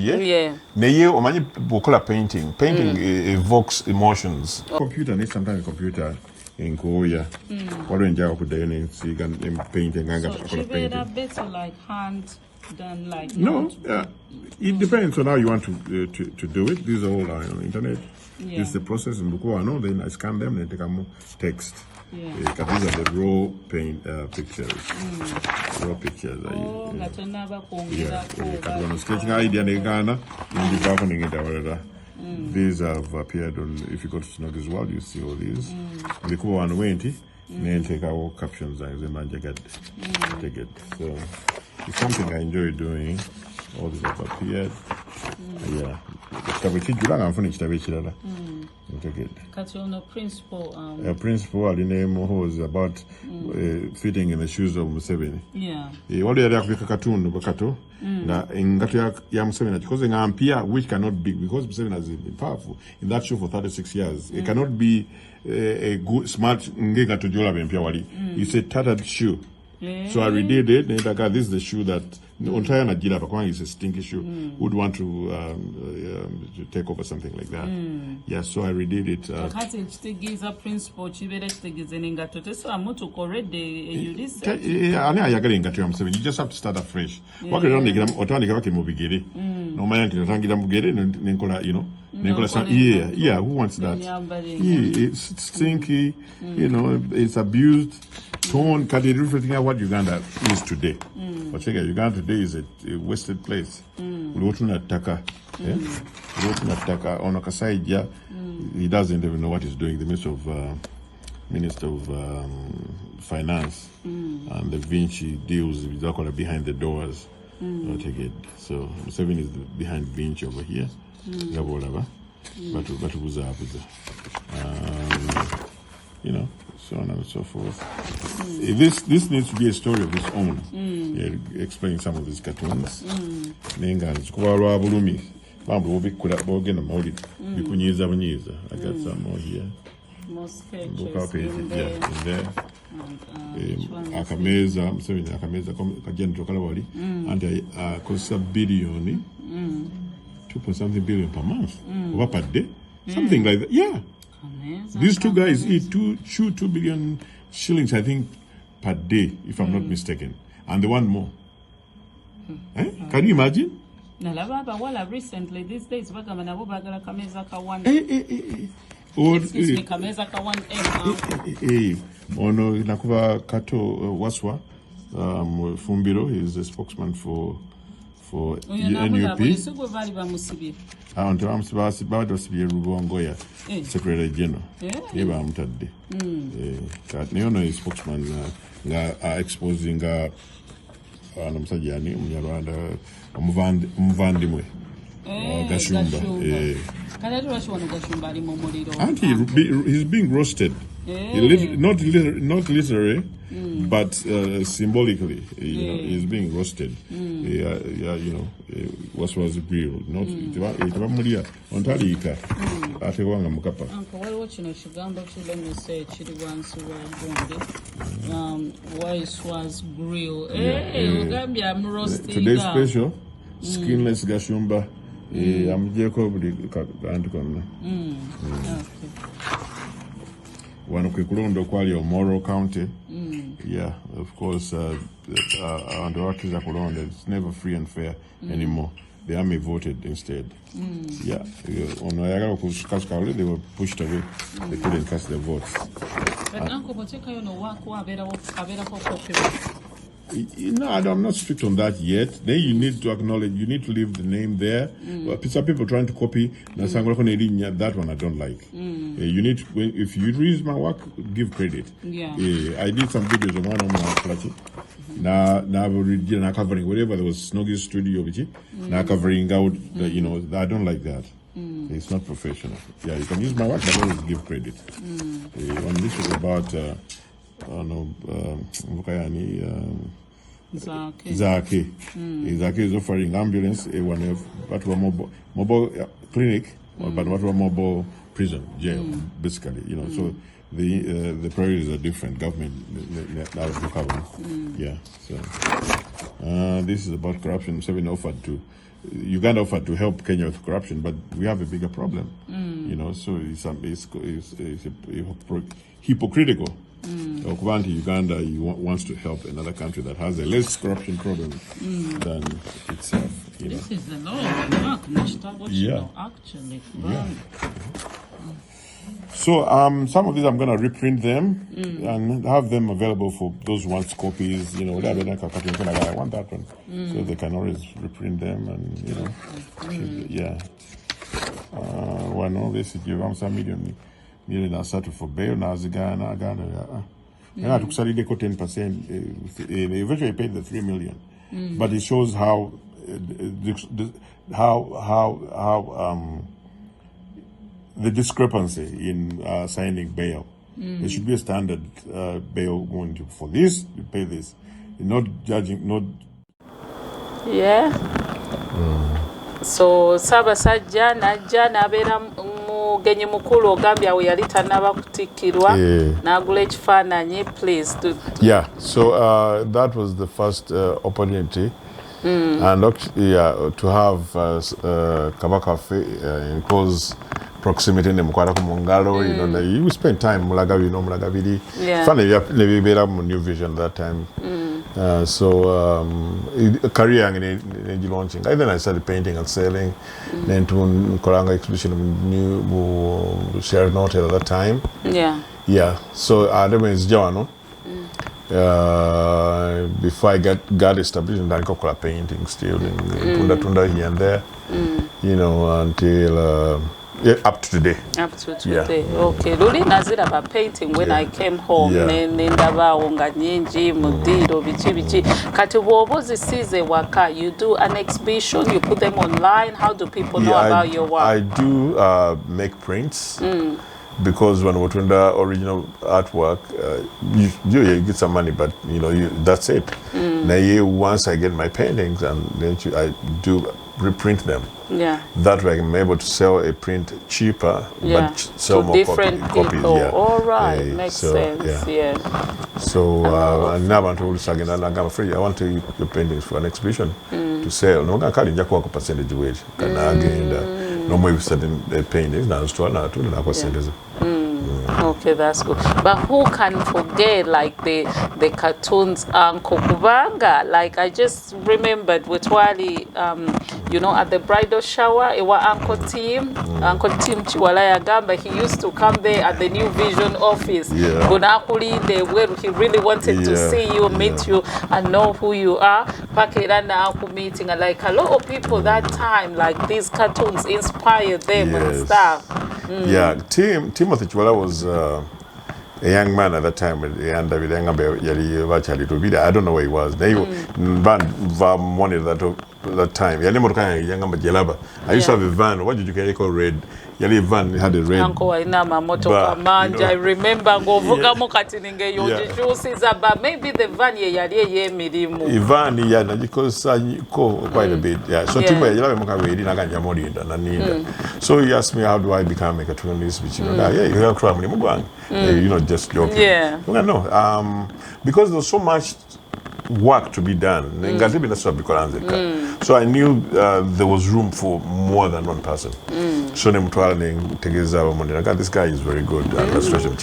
Yeah. Neye omanyi bukola painting. Painting evokes emotions. Computer needs sometimes a computer. In Korea, what do you put there? So you can painting. So better like hand than like no. It depends on how you want to do it. These are all on the internet. Yeah. This is the process in Bukuano. Then I scan them and take a more text. Yeah. These are the raw paint pictures. Raw pictures. Sketching idea Ghana in the these have appeared on, if you go to Senoga's world, you see all these. They go on 20, then take our captions and the man take it. So it's something I enjoy doing. All these have appeared. Yeah. Take it. Principle. Principle, the name was about fitting in the shoes of Museveni. Yeah. What do you cartoon? Which cannot be, because Museveni has been powerful in that show for 36 years. It cannot be a good, smart. It's a tattered shoe. So I redid it, and this is the shoe that is a stinky shoe. Would want to take over something like that. Yeah, so I redid it. You just have to start afresh. Yeah, who wants that? Yeah, it's stinky, you know, it's abused. Torn, everything what Uganda is today. But check it, Uganda today is a wasted place. He doesn't even know what he's doing. The Minister of Finance and the Vinci deals with behind the doors. Take it. So Museveni is behind Vinci over here. But who's up with you know, so on and so forth. This needs to be a story of its own. Yeah, explaining some of these cartoons. I got some more here. More sketches in there. And I cost a billion, 2.something billion per month, over per day, something like that. Yeah. These two guys eat 2 billion shillings, I think, per day, if I'm not mistaken. And they want more. Can you imagine? Recently, these days, excuse me, kameza ka 1 Ono nakuba kato waswa Fumbiro is the spokesman for NUP. Secretary General. Eba amtadde. Neono is spokesman exposing namusajjani Munyarwanda Muvandimwe Gashumba. And he's being roasted. Not literally, but symbolically, he's being roasted. Was real. Not Ontarika. Atewanga Mukapa. Voice was grill. Today's special, skinless Gashumba. I'm Jacob one of Kikulondo Kwali of Moro County. Yeah, of course, and the Rockies are Kulondo. It's never free and fair anymore. The army voted instead. Yeah, on Niagara, they were pushed away. They couldn't cast their votes. But Uncle Boteka, No, I'm not strict on that yet. Then you need to acknowledge, you need to leave the name there. Some people trying to copy, that one I don't like. You need to, if you read my work, give credit. I did some videos on one of my Klassy. Now covering whatever there was Snoggie studio, now covering out, I don't like that. It's not professional. Yeah, you can use my work, but always give credit. And this is about Zaki is offering ambulance, A1F, but we're mobile clinic, but what we're mobile prison, jail, basically, so the priorities are different. Government now is recovering. Yeah, so this is about corruption. Uganda offered to help Kenya with corruption, but we have a bigger problem, so it's hypocritical. Uganda wants to help another country that has a less corruption problem than itself. This is the law, actually. Yeah. So some of these I'm going to reprint them and have them available for those ones copies. I want that one, so they can always reprint them and yeah. One this is give some million settle for bail now. Ghana. I took 10%. They eventually paid the 3 million, but it shows how the discrepancy in signing bail. There should be a standard bail going to, for this, you pay this. You're not judging, not. Yeah. So Sabasajja najja nabeera mugenyi mukulu ogambye awe yali tannaba kutikkirwa n'agula ekifaananyi. Please do. Yeah, so that was the first opportunity. And to have Kabaka in close proximity ne mukwata ku mungalo, you spend time mulagabiri fane nebibeera mu New Vision that time. So career in launching. Then I started painting and selling. Then to Kolanga exhibition of new Sheraton Hotel at that time. Yeah. So I was Joano. Before I got established in Dankokola painting, still in Tunda here and there. Until up to today. Okay. Luli nazira ba painting when I came home. Nendaba wonga nyingi mudido bichi. Kati wobo zisize waka. You do an exhibition. You put them online. How do people know about your work? I do make prints. Because when we turn the original artwork, you get some money, but that's it. Now once I get my paintings, and then I do reprint them. That way I'm able to sell a print cheaper, but sell to more different copies. People. All right, makes sense. So now I'm told again, I'm afraid I want to use your paintings for an exhibition to sell. No, I can't just walk a percentage wage. No more selling paintings. Now it's 12 percentage. Okay, that's good. But who can forget like the cartoons Uncle Kubanga? Like I just remembered with Wali, you know, at the bridal shower, it was Uncle Tim Chiwalaya Gamba. He used to come there at the New Vision office. Yeah. Where he really wanted to see you, meet you, and know who you are. Pakirana Uncle meeting, and like a lot of people that time, like these cartoons inspired them and stuff. Yeah, Timothy Chwala was a young man at that time. And I don't know where he was. They wanted that time. I used to have a van. What did you call red? Yali van had a red. Uncle Wainama motoka manja. I remember ngovuga mukati ninge yonjichusiza, but maybe the van yali mirimu. Ivan because quite a bit. Yeah. So Timothy yali muka wedi nakanja morinda na ninda. So he asked me how do I become a cartoonist, which you know, you have try you know, just joking. Yeah. No. Because there's so much work to be done. So I knew there was room for more than one person. So this guy is very good at illustration,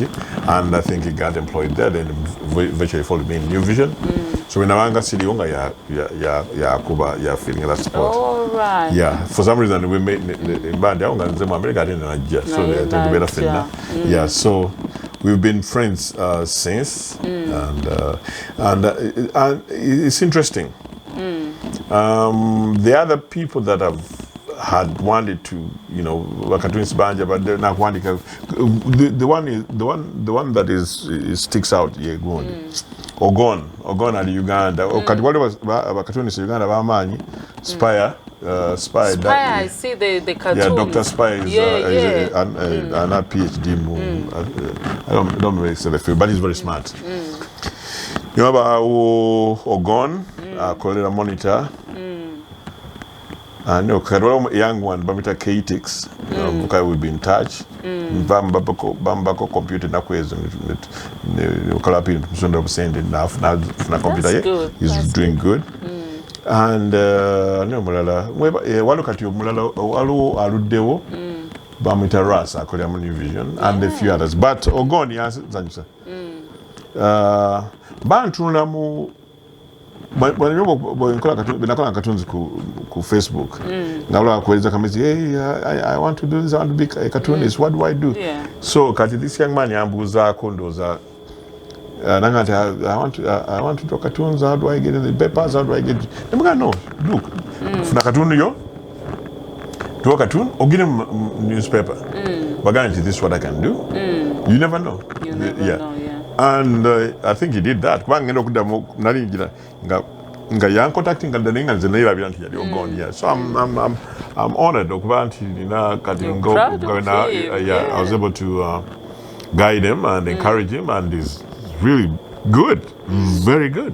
and I think he got employed there. Then eventually followed me in New Vision. So when I city Kuba feeling that support. All right. Yeah. For some reason we made in band. So they better film. Yeah. So we've been friends since, and it's interesting. The other people that have had wanted to, you know, cartoonist banja, but they're not wanting. The one that sticks out. Yeah, Ogon at Uganda. What was cartoonist Uganda? Spire. Spire. I see the cartoon. Yeah, Dr. Spire is an PhD. I don't really say the field, but he's very smart. You know about Ogon, Colera Monitor. No, young one, Bamita K-Tix, we've been in touch. Bambako computer na kwezo ukala pili msonda busende na computer ye. He's doing good. And no mulala walu kati mulala walu aludewo Bamita Ras akola mu New Vision and a few others. But Ogoni yazanyusa. Bantunula mu Banakola cartoons ku Facebook. Ngabula kueleza kama hey, I want to do this, I want to be a cartoonist. What do I do? Yeah. So kati this young man yambuza kondoza nangati I want to draw cartoons. How do I get in the papers? How do I get? No, look. Funa cartoon yo. Draw a cartoon or get a newspaper. Bagani, this is what I can do. You never know. You never know, yeah. And I think he did that. So I'm honored. I was able to guide him and encourage him, and he's really good, very good.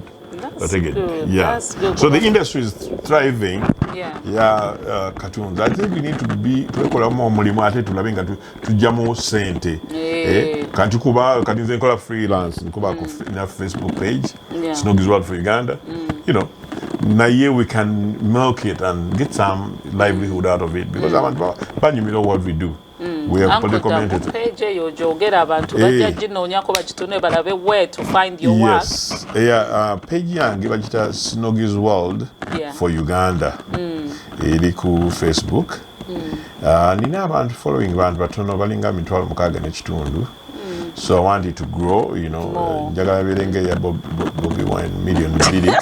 That's good. Yeah. That's good. So the industry is thriving. Yeah. Cartoons. I think we need to be tujamo sente. Kanti kuba kadinze nkola freelance nkuba na Facebook page. Snoggie's World for Uganda. You know, now here we can milk it and get some livelihood out of it because I want to know what we do. We have political commentators. Where to find your work. Yes. Page yange bajita Snoggie's World for Uganda. Eri ku Facebook. Nina abantu following abantu batono balinga mitwalo mukaga n'ekitundu. So I wanted to grow, you know, njagala birenge ya Bobby Wine million bidi.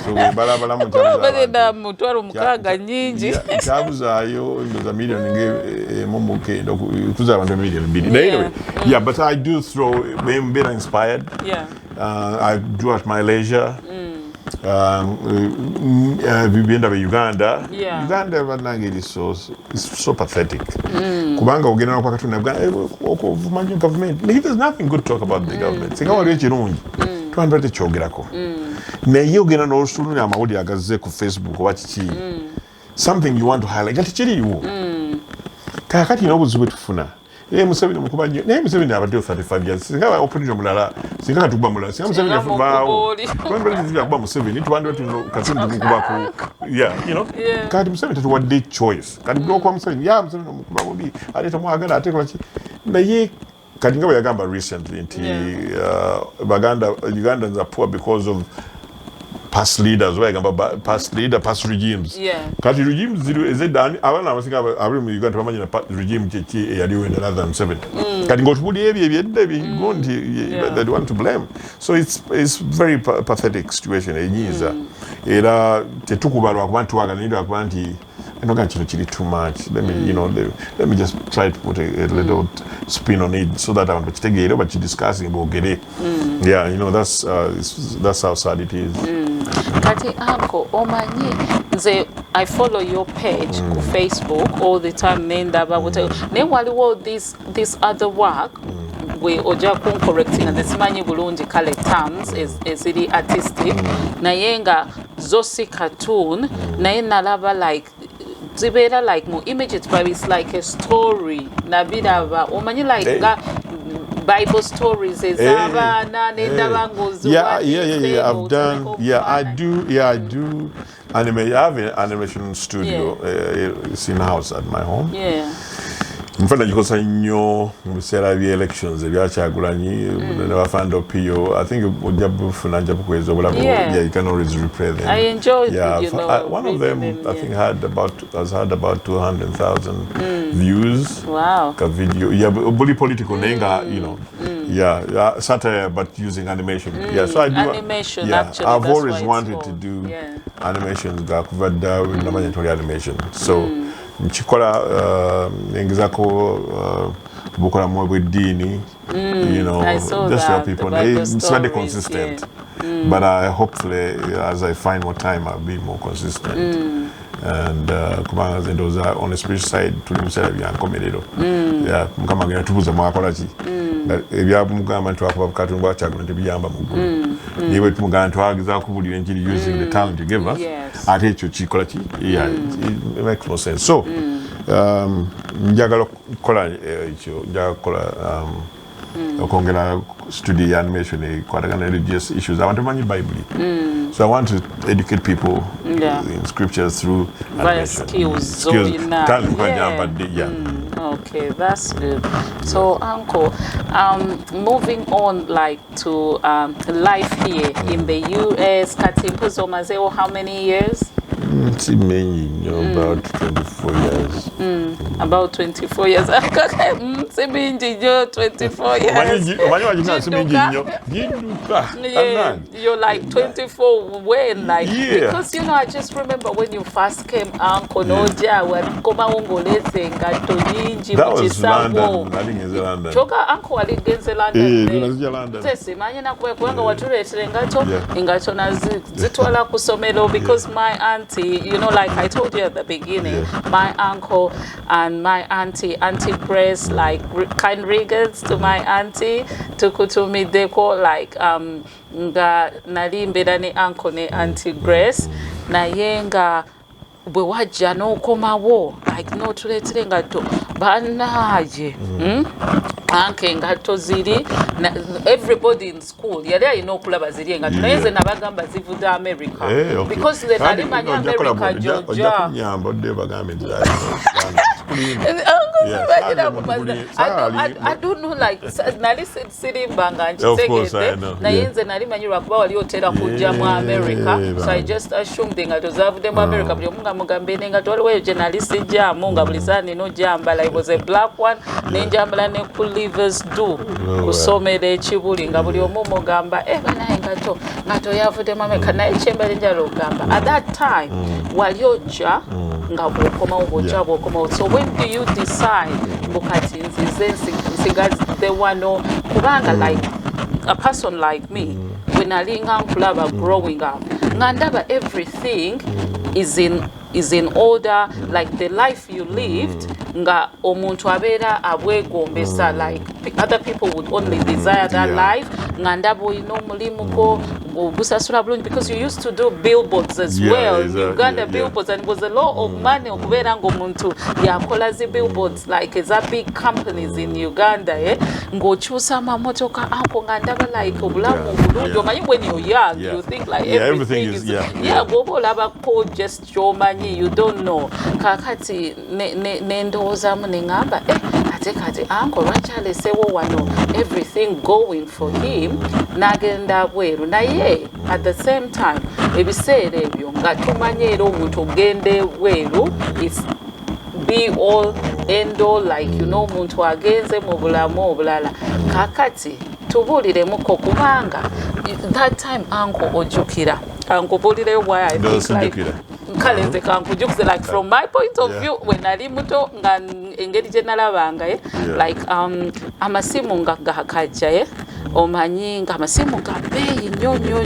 So we balabala mutwalo mukaga nyingi. Chabuzayo ndoza million nge momuke kuza abantu million bidi. Anyway, yeah, but I do throw being inspired. Yeah. I do at my leisure. We've been to Uganda. Yeah. Uganda is so pathetic. Kubanga ugena kwa katuna government. There's nothing good to talk about the government. Singa wali chirungi. Tuandate chogerako. Na hiyo gena no sunu ya maudi agaze ku Facebook wachichi. Something you want to highlight. Gati chiri you. Kakati no buzube tufuna. Museveni mukubanyo. Museveni abadde 35 years. Singa opinion mulala. Singa katuba mulala. Singa Museveni afubao. Twandole kuba Museveni twandole tuno katundu mukuba ku. Yeah, you know. Kati Museveni tatuwadde choice. Kati block wa Museveni. Yeah, Museveni mukuba bodi. Aleta mwagala atekola ki. Na ye kati nga bwe yagamba recently nti Ugandans are poor because of past leaders, past leader, past regimes. Kati regimes ezedani abana abasinga abali mu Uganda bamanyi na regime kiki eyaliwo in another 7. Kati ngotubuli ebyo ebyedde bigondi they want to blame. So it's very pathetic situation enyiza. Era tetukubalwa kuba ntuwaganira kuba nti too much. Let me, let me just try to put a little spin on it so that I want to take it over to discussing about it. Yeah, that's how sad it is. Kati Uncle Omanyi, I follow your page on Facebook all the time. This other work. We oja correcting and simanyi bulungi kale terms eziri artistic naye nga zosi cartoon naye nalaba like zibeera like mu images but it's like a story nabiraba omanyi like Bible stories ez'abaana n'endaba ng'ozi I've done I do anime. I have an animation studio it's in house at my home. Mfana jikosa nnyo mu biseera by'elections ebyakyagulanyi n'abafanda PO. I think ojabu funanja bukweza obulabu you can always replay them. I enjoyed one of them I think had about 200,000 views. Wow. Ka video bully political nenga satire but using animation. So I do animation actually. I've always wanted to do animations ga kuvadda n'amanya tori animation. So nchikola engezako bukola mu bwedini just for people it's not consistent but hopefully as I find more time I'll be more consistent and kubanga those are on the spiritual side tuli musala byankomerero mukama ngena tubuza mwakola ki ebyamugamba ntwakuba bukatu bwachagula ntibiyamba mugulu niwe tumuganda twagiza kubulira njiri using the talent you give us ate ekyo kikola ki it makes more sense. So njagala kola ekyo njagala kola okongera studio animation kwatagana religious issues. I want to manage Bible. So I want to educate people in scriptures through skills. Okay, that's good. So Uncle, moving on like to life here in the US, Katimpo Zomazeo, how many years? About 24 years. About 24 years. 24 years. You're like 24 when like because I just remember when you first came Uncle Noja that was London. I think it's London. Choka Uncle ali genze London. Sesi manyina kwanga watuletere ngacho na zitwala kusomelo because my auntie, like I told you at the beginning, my uncle and my auntie Grace, like kind regards to my auntie, tukutumi deko like nga nali mbera ni uncle ne auntie Grace na yenga bwe wajja n'okomawo like n'otuleetera engatto bannaaje anke engatto ziri everybody in school yali alina okulaba ziri engatto naye nze nabagamba zivudde America because they nali manyi America jojja I don't know like nali sirimbanga nkitegedde naye nze nali manyi lwakuba wali otera kujja mu America so I just assumed engatto zavudde mu America buli omu nga mugambe nengatto waliwo eyo gye nali sijjaamu nga buli saa nina ojjambala it was a black one nenjambala ne ku livers do kusomera ekibuli nga buli omu mugamba banaye engatto yavudde mu America naye kyembala enjala okugamba at that time wali ojja nga bw'okomawo bw'ojja bw'okomawo so when do you decide mbukati nzize nsigazidde wano kubanga like a person like me when alinga nkulaba growing up nga ndaba everything is in order like the life you lived nga omuntu abeera abwegombesa like other people would only desire that life nga ndaba olina omulimu ko ogusasula bulungi because you used to do billboards as well in Uganda billboards and it was a lot of money okubeera ng'omuntu yakola zi billboards like eza big companies in Uganda ng'okyusa amamotoka ako nga ndaba like obulamu bulungi omanyi when you're young you think like everything is bw'oba olabako just kyomanyi you don't know kakati nendowoozamu neŋŋamba ate ate kati uncle lwakyalesewo wano everything going for him n'agenda bweru naye at the same time ebiseera ebyo nga tumanye era omuntu ogende bweru it's be all end all like you know omuntu agenze mu bulamu obulala kakati tubuuliremuko kubanga that time uncle ojjukira ankubuulireyo why I think like kalenze kankujukize like from my point of view when ali muto nga engeri gye nalabanga like amasimu nga gakajja omanyi nga amasimu ga bbeeyi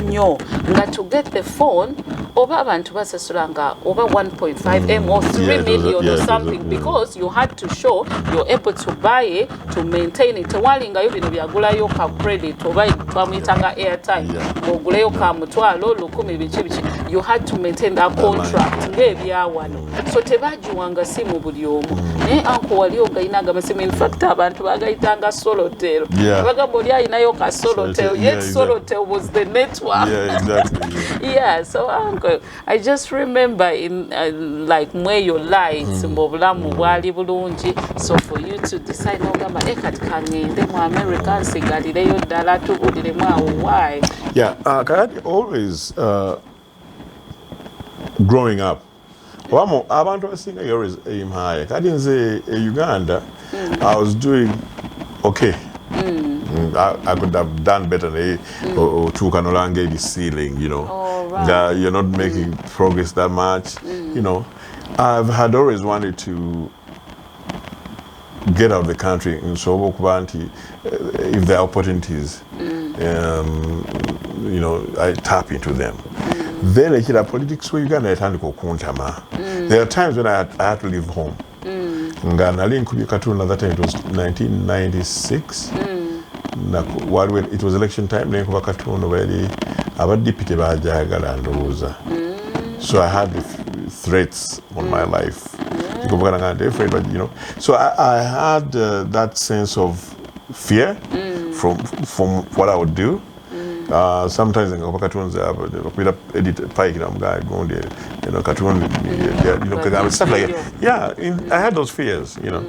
nnyo nga to get the phone oba abantu basasula nga oba 1.5M or 3 million or something because you had to show you're able to buy it to maintain it tewalingayo bino byagulayo ka credit oba twamuyitanga airtime oguleyo ka mutwalo 10 biki you had to maintain that contract ng'ebyawano so tebagiwanga simu buli omu naye anko wali ogayinaga amasimu in fact abantu bagayitanga solotero bagamba oli ayinayo ka solotero yet solotero was the network yeah so uncle I just remember in like mweyo lights mbobulamu bwali bulungi so for you to decide nogamba kati kangende mu America nsigalireyo ddala tubuliremu awo why kakati always growing up abantu abasinga always aim high kati nze Uganda I was doing okay I could have done better to kanolanga the ceiling you know you're not making progress that much you know I've had always wanted to get out of the country in so if there are opportunities you know I tap into them then the politics where Uganda there are times when I had to leave home ngana link katuna that time it was 1996 it was election time nenkuba katuna wali aba deputy bajagala ndoza so I had threats on my life but you know so I had that sense of fear from what I would do sometimes in edit pike going you know cartoon you know stuff like I had those fears you know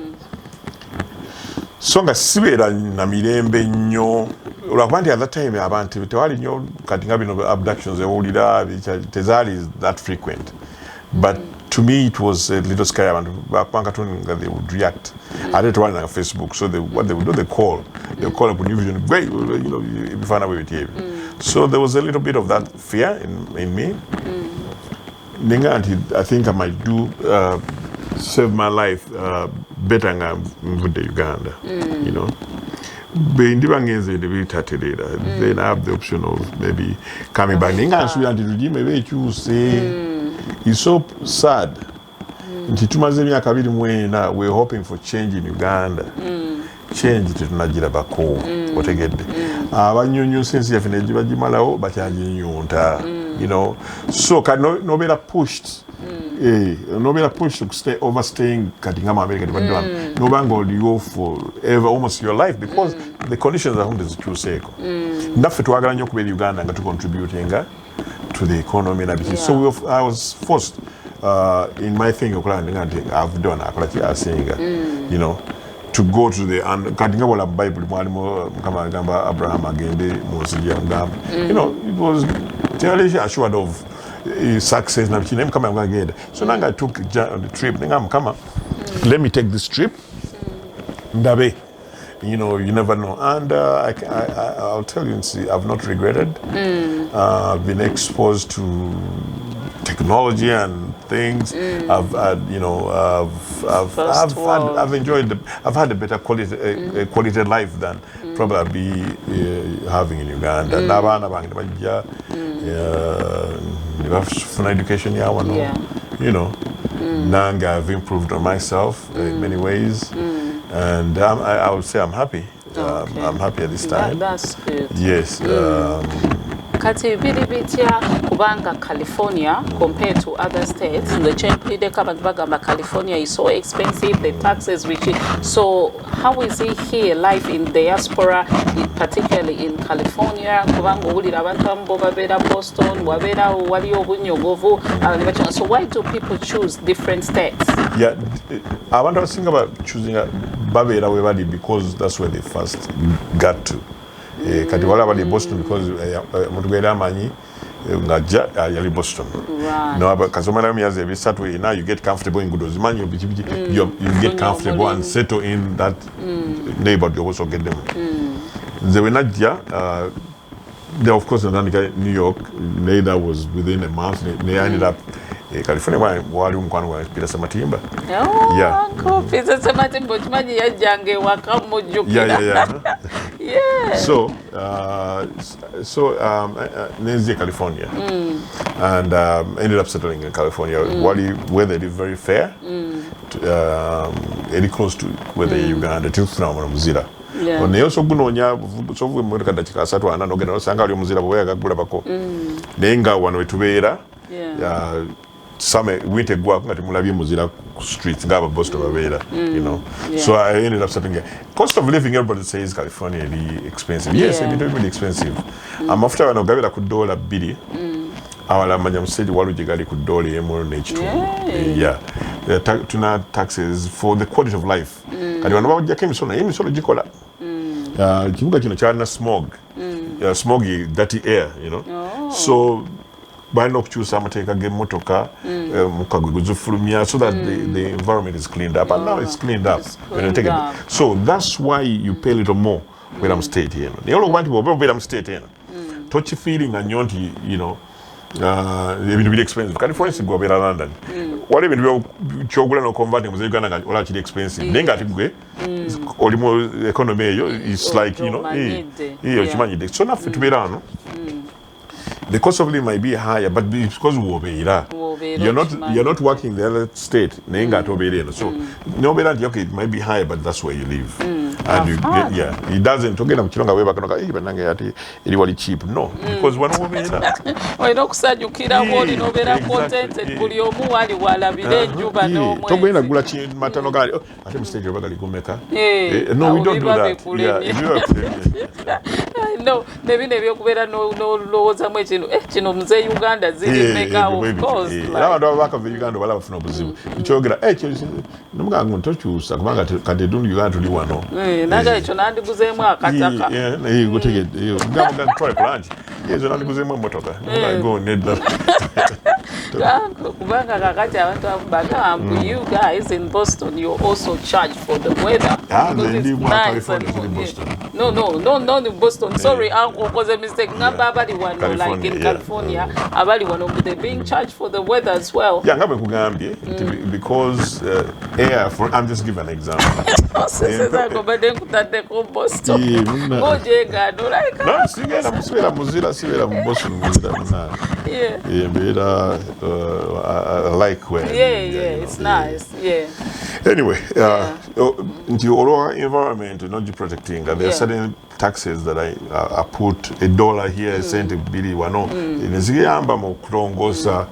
so nga sibera na mirembe nnyo olwakuba at that time abantu tewali nnyo kati nga bino abductions ewulira tezali that frequent but to me it was a little scary abantu bakubanga nga they would react I didn't run on Facebook so what they would do they call up New Vision great you know if find out with TV so there was a little bit of that fear in me I think I might do save my life better than Uganda you know then I have the option of maybe coming back it's so sad we're hoping for change in Uganda change tetunagira bako otegedde abanyonyo sense yafine bagimalawo bakyaginyunta you know so nobera pushed nobera pushed to stay overstaying kati ngama America nobanga oliwo for ever almost your life because the conditions are home zikyuseko ndaffe twagala nnyo okubeera Uganda nga tucontributinga to the economy and so I was forced in my thing I've done you know to go to the Kadinga Bible Abraham agende you know it was totally assured of success so now I took the trip let me take this trip ndabe you know you never know and I'll tell you I've not regretted I've been exposed to technology and things I've had you know I've enjoyed I've had a better quality life than probably I'd be having in Uganda n'abaana bange bajja for education you know nange I've improved on myself in many ways and I would say I'm happy I'm happy at this time that's good yes kati biri bitya kubanga California compared to other states the champide abantu bagamba California is so expensive the taxes which so how is it here life in diaspora particularly in California kubanga obulira abantu ambo babera Boston wabera wali obunyogovu so why do people choose different states I want to think about choosing babeera we bali because that's where they first got to. Kati wala bali Boston because omuntu gwera amanyi ngajja yali Boston. No, but kasomera myezi ebisatu now you get comfortable in good manyi you get comfortable and settle in that neighborhood, you also get them. They were not they of course in New York, that was within a month. They ended up California wali umkwano wa Peter Samatimba. Yeah. Peter Samatimba chimanyi yajange wakamujukira. Yeah. So Nancy, California, and ended up settling in California. Where they live very fair, very close to where they Uganda. Tufuna muzira. Yeah. Naye osokunonya sovuwe mu kaddakiika kasatu ana nogenda osanga ali omuzira bwe yagagula bako. Naye nga wano wetubeera summer winter gwa nga temulabye muzira streets nga Boston babeera, you know. So I ended up settling here. Cost of living, everybody says California really expensive. Yes, it's really expensive. Amafuta wano gabira ku $2 awala manya musedi waluje gali ku $1 n'ekitundu. Yeah. Tuna taxes for the quality of life. Kati wano bawajjako emisolo gikola. Kibuga kino kyalina smog. Smoggy, dirty air, you know. So balina okukyusa amateeka g'emmotoka mukagwe guzifulumya so that the environment is cleaned up, and now it's cleaned up. So that's why you pay a little more when I'm state here. The only one people when I'm state here, touchy feeling and yonti, you know, ebintu bili expensive. California si gwabera London. Wale ebintu byogula no convert mu Uganda ola kiri expensive. Nenga ati gwe olimo economy eyo is like, you know, iyo kimanyide. So nafe tubeera ano. The cost of living might be higher, but because you're not working the other state. So okay, it might be higher, but that's where you live. And it doesn't. Cheap. No, because when no, we don't do that. No, maybe kino mzee Uganda zili meka of course. Lawa ndo baka v Uganda wala bafuna obuzibu. Kyogera numuga ngo ntokyusa kubanga kati dundu Uganda tuli wano. Naga ekyo nandiguzeemu akataka. Gutege ngamba try plant. Yezo nandiguzeemu motoka. Go nedda. Kubanga kakati abantu abagamba you guys in Boston you also charge for the weather. Nice. No, in Boston. Sorry, uncle, was a mistake. Ngamba abali wano like in California. Abali wano, but they're being charged for the weather as well. Yeah, ngabe kugambye because air. I'm just giving an example. No, sigera Boston muzira. Yeah, I like where. It's nice. Yeah. Anyway, into your environment, not you protecting, and there are certain taxes that I put $1 here, cent bili wano. Nizigamba mu kurongosa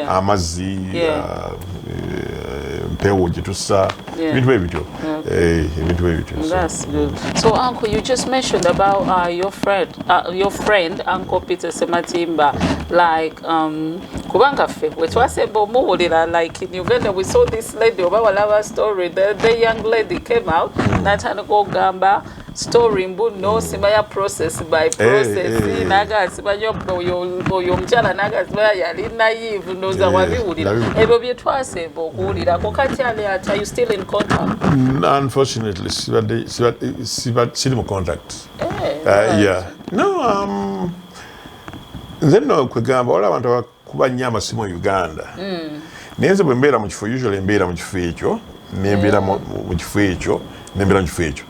amazi, mpewo jitusa, That's good. So, Uncle, you just mentioned about your friend, Uncle Peter Sematimba, like kubanga fe. Which was like in Uganda, we saw this lady over story. The young lady came out, Natana Gamba. Story mbuno simaya process by process naga sibanyo yo mchala naga sibaya yali naive noza wabiwulira ebyo bye twasebo okuwulira ko kati ale are you still in contact? Unfortunately still in contact. Nzenno kwegamba wala abantu kuba nyama simo Uganda nenze bwe mbeera mu kifo usually mbeera mu kifo ekyo nembeera mu kifo ekyo nembeera mu kifo ekyo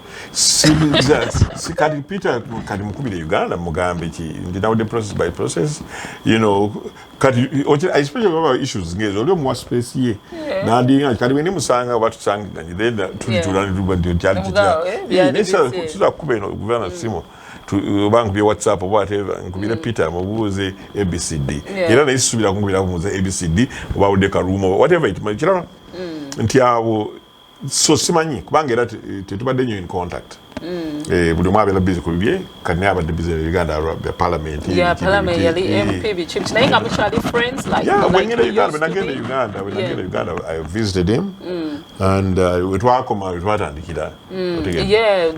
Sikati Peter kati mukubire Uganda mugambe ki ndinawo the process by process, you know, kati especially about issues ngezo olyo mu space ye nandinga kati wene musanga batusanga then tulitulana ndio cyali kitya nesa kutuza kubeno guvana simo bank bya WhatsApp or whatever nkubira Peter mubuze ABCD era naisubira kungubira kumuze ABCD oba udeka room whatever it might kirana nti abo so simanyi kubanga era tetubadde nyo in contact buli mwa bela busy kubye kane abadde busy in Uganda parliament parliament yali MP bichimchi naye nga mutually friends like when ngenda Uganda I visited him and twatandikira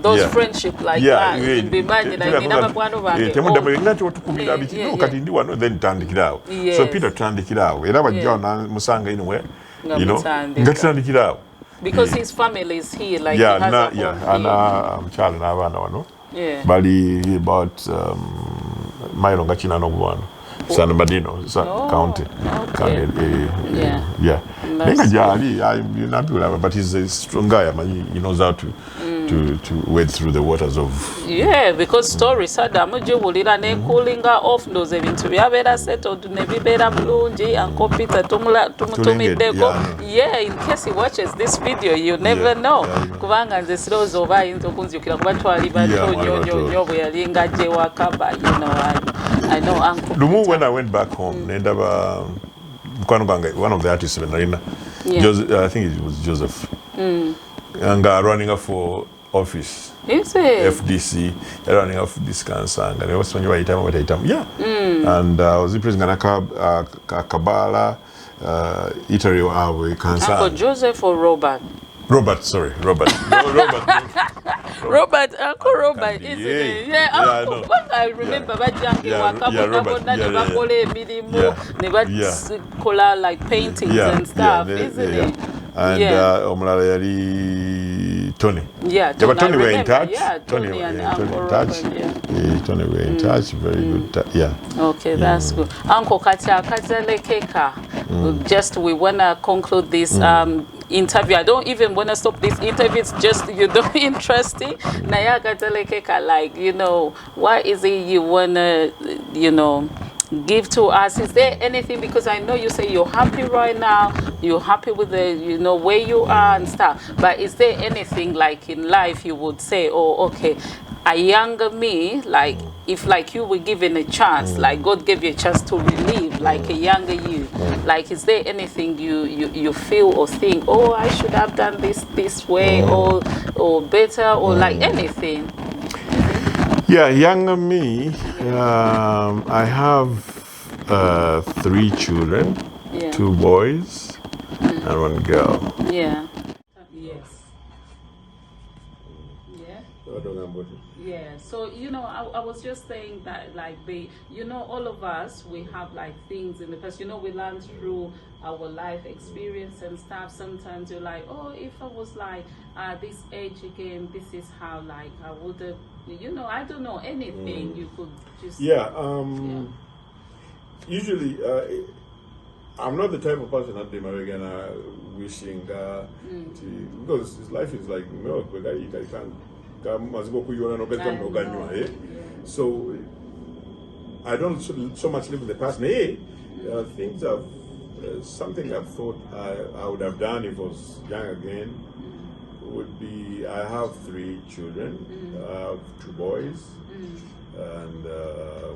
those friendship like that mbimanyi like nina bakwano bange temudde ngati otukumira bikino kati ndi wano then tandikirawo so Peter tandikirawo era bajja musanga inwe ngatandikirawo because his family is here like he has ana mchala n'abaana wano bali about mailo nga kina n'okubwana San Bernardino county nenga jali I'm but he's a strong guy. I mean, he knows how to wade through the waters of because stories sadamujubulira ne coolinga off ndoze ebintu byabera settled ne bibera bulungi Uncle Peter tumutumiddeko in case he watches this video you never know kubanga nze sirozo oba ayinza okunzijukira kuba twali bato nyo bwe yali ngajje wakaba I know Uncle Lumu when I went back home nendaba one of the artists in Narina I think it was Joseph and running up for office FDC running up this kansanga and was when you wait and I was the president Kabala Italy kansanga Uncle Joseph or Robert sorry Robert Uncle Robert isn't it I remember bajange wakabona ne bakola emirimu ne bakola like paintings and stuff isn't it and omulala yali Tony but Tony were in touch Tony were in touch very good okay that's good Uncle Katia Kazelekeka just we want to conclude this interview. I don't even want to stop this interview. It's just, interesting. Nayaka like, what is it you want to, give to us? Is there anything, because I know you say you're happy right now, you're happy with the, where you are and stuff, but is there anything like in life you would say, oh, okay, a younger me, like, if like you were given a chance, like God gave you a chance to relive, like a younger you, like is there anything you feel or think, oh, I should have done this way or better or like anything? Younger me, I have 3 children, 2 boys and 1 girl. Yes. So I was just saying that like all of us, we have like things in the past, we learn through our life experience and stuff. Sometimes you're like, oh, if I was like this age again, this is how like I would have, I don't know, anything you could just usually I'm not the type of person that they marry again wishing because life is like milk, but I can't. So I don't so much live in the past. Things have something I've thought I would have done if I was young again would be I have 3 children. I have 2 boys and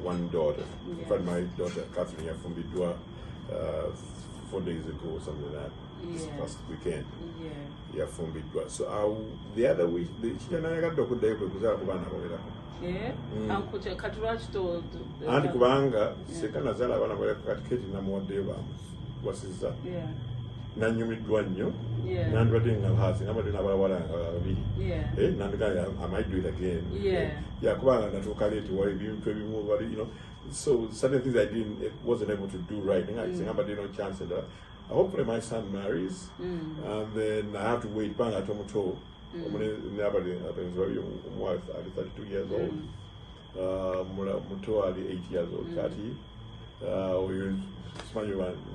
1 daughter. In fact, my daughter Catherine from Bidua 4 days ago or something like that. This past weekend. From Bidwa. So the other week, the children I got to go there because I have and Kubanga, second as I want to get in a more day. What is that? Nanyumi Dwanyo, Nandrading and Hasing, I'm doing about what I might do it again. Kubanga, that will carry to worry, you so certain things I wasn't able to do right. I think I no chance in that. Hopefully my son marries, and then I have to wait. Bang at Tomoto. Wife at 32 years old. Muto at 8 years old. Kati.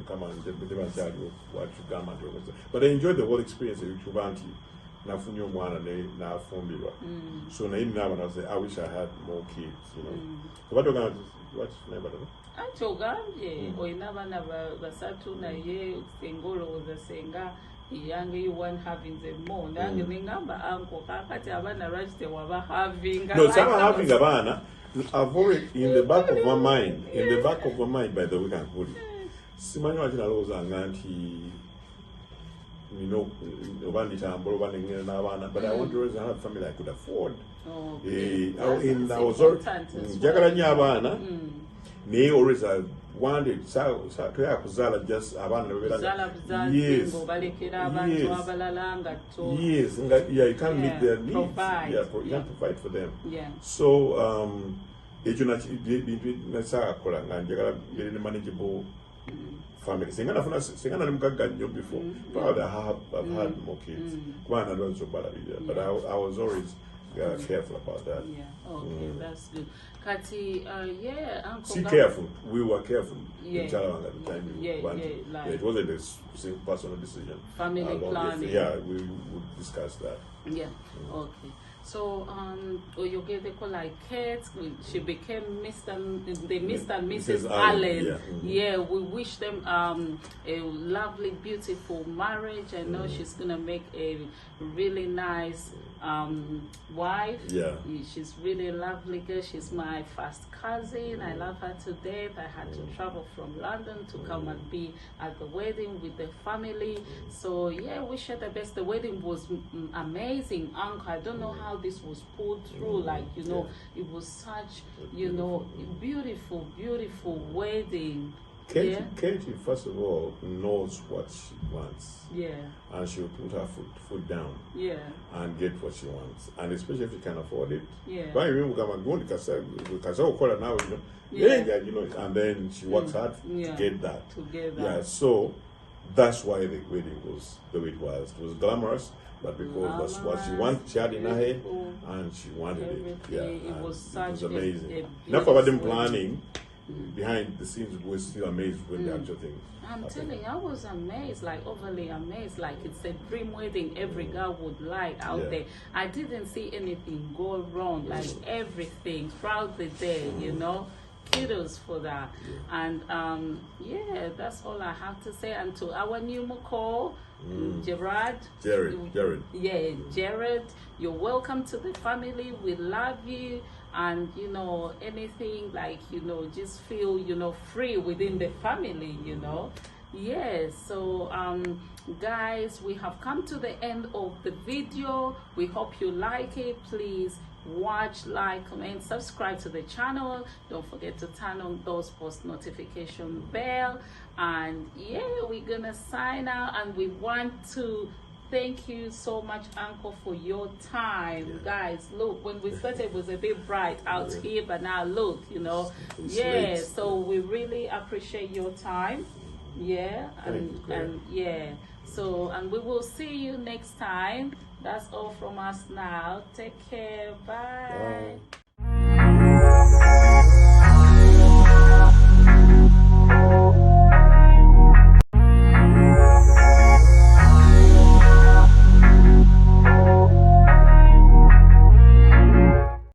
Come on, but I enjoyed the whole experience of Chubanti. Nafunyo mwana na fumbiwa. So na now when I say I wish I had more kids, So what's never Achogambye oyina abaana basatu naye sengolowooza senga yange you want having them more nange nengamba anko kakati abaana lwaki tewaba having no some are having abaana I've already in the back of my mind by the way can put it simanyi lwaki nalowooza nti obanditambula obandengera n'abaana but I want to raise a family I could afford Okay. In That's I was important as well. Jagala Nyabana, they always wanted so to have Kuzala just Abana. Yes. Yes, yeah, you can't meet their needs. Provide. Yeah, you can't provide for them. Yeah. So, manageable family. Singana Mugaga before. Proud I've had more kids. One I don't so bad, but I was always careful about that. Yeah. Okay, that's good. Kati, yeah, Uncle. See, careful. We were careful. Yeah. In Charawang at the time. Like it wasn't a single personal decision. Family planning. Yeah, we would discuss that. Yeah. Okay. So, Oyoge, they call like Kate. She became Mr. and Mrs. Allen. Yeah. We wish them a lovely, beautiful marriage. I know she's gonna make a really nice wife. Yeah. She's really lovely girl. She's my first cousin. I love her to death. I had to travel from London to come and be at the wedding with the family. So yeah, wish her the best. The wedding was amazing, Uncle. I don't know how this was pulled through. Like, you know, it was such, you know, beautiful wedding. Katie, first of all, knows what she wants. Yeah. And she'll put her foot down. Yeah. And get what she wants. And especially if she can afford it. Yeah. Why you go to Kassel call her now, you know. Yeah, you know, and then she works hard to get that. Yeah, so that's why the wedding was the way it was. It was glamorous, but because that's what she wanted, she had in her head, and she wanted it. Yeah, it was amazing. Enough about them planning. Behind the scenes, we're still amazed when the actual thing. I'm telling you, I was amazed, like overly amazed, like it's a dream wedding every girl would like out there. I didn't see anything go wrong, like everything throughout the day, you know. Kudos for that. And yeah, that's all I have to say. And to our new Moko, Jared. Yeah, Jared, you're welcome to the family. We love you. And you know, anything like, you know, just feel, you know, free within the family, you know. Yes, so guys, we have come to the end of the video. We hope you like it. Please watch, like, comment, subscribe to the channel. Don't forget to turn on those post notification bell. And yeah, we're gonna sign out, and we want to thank you so much, Uncle, for your time. Guys, look, when we started it was a bit bright out here, but now look, you know. So we really appreciate your time. Yeah, and yeah, so, and we will see you next time. That's all from us now. Take care. Bye.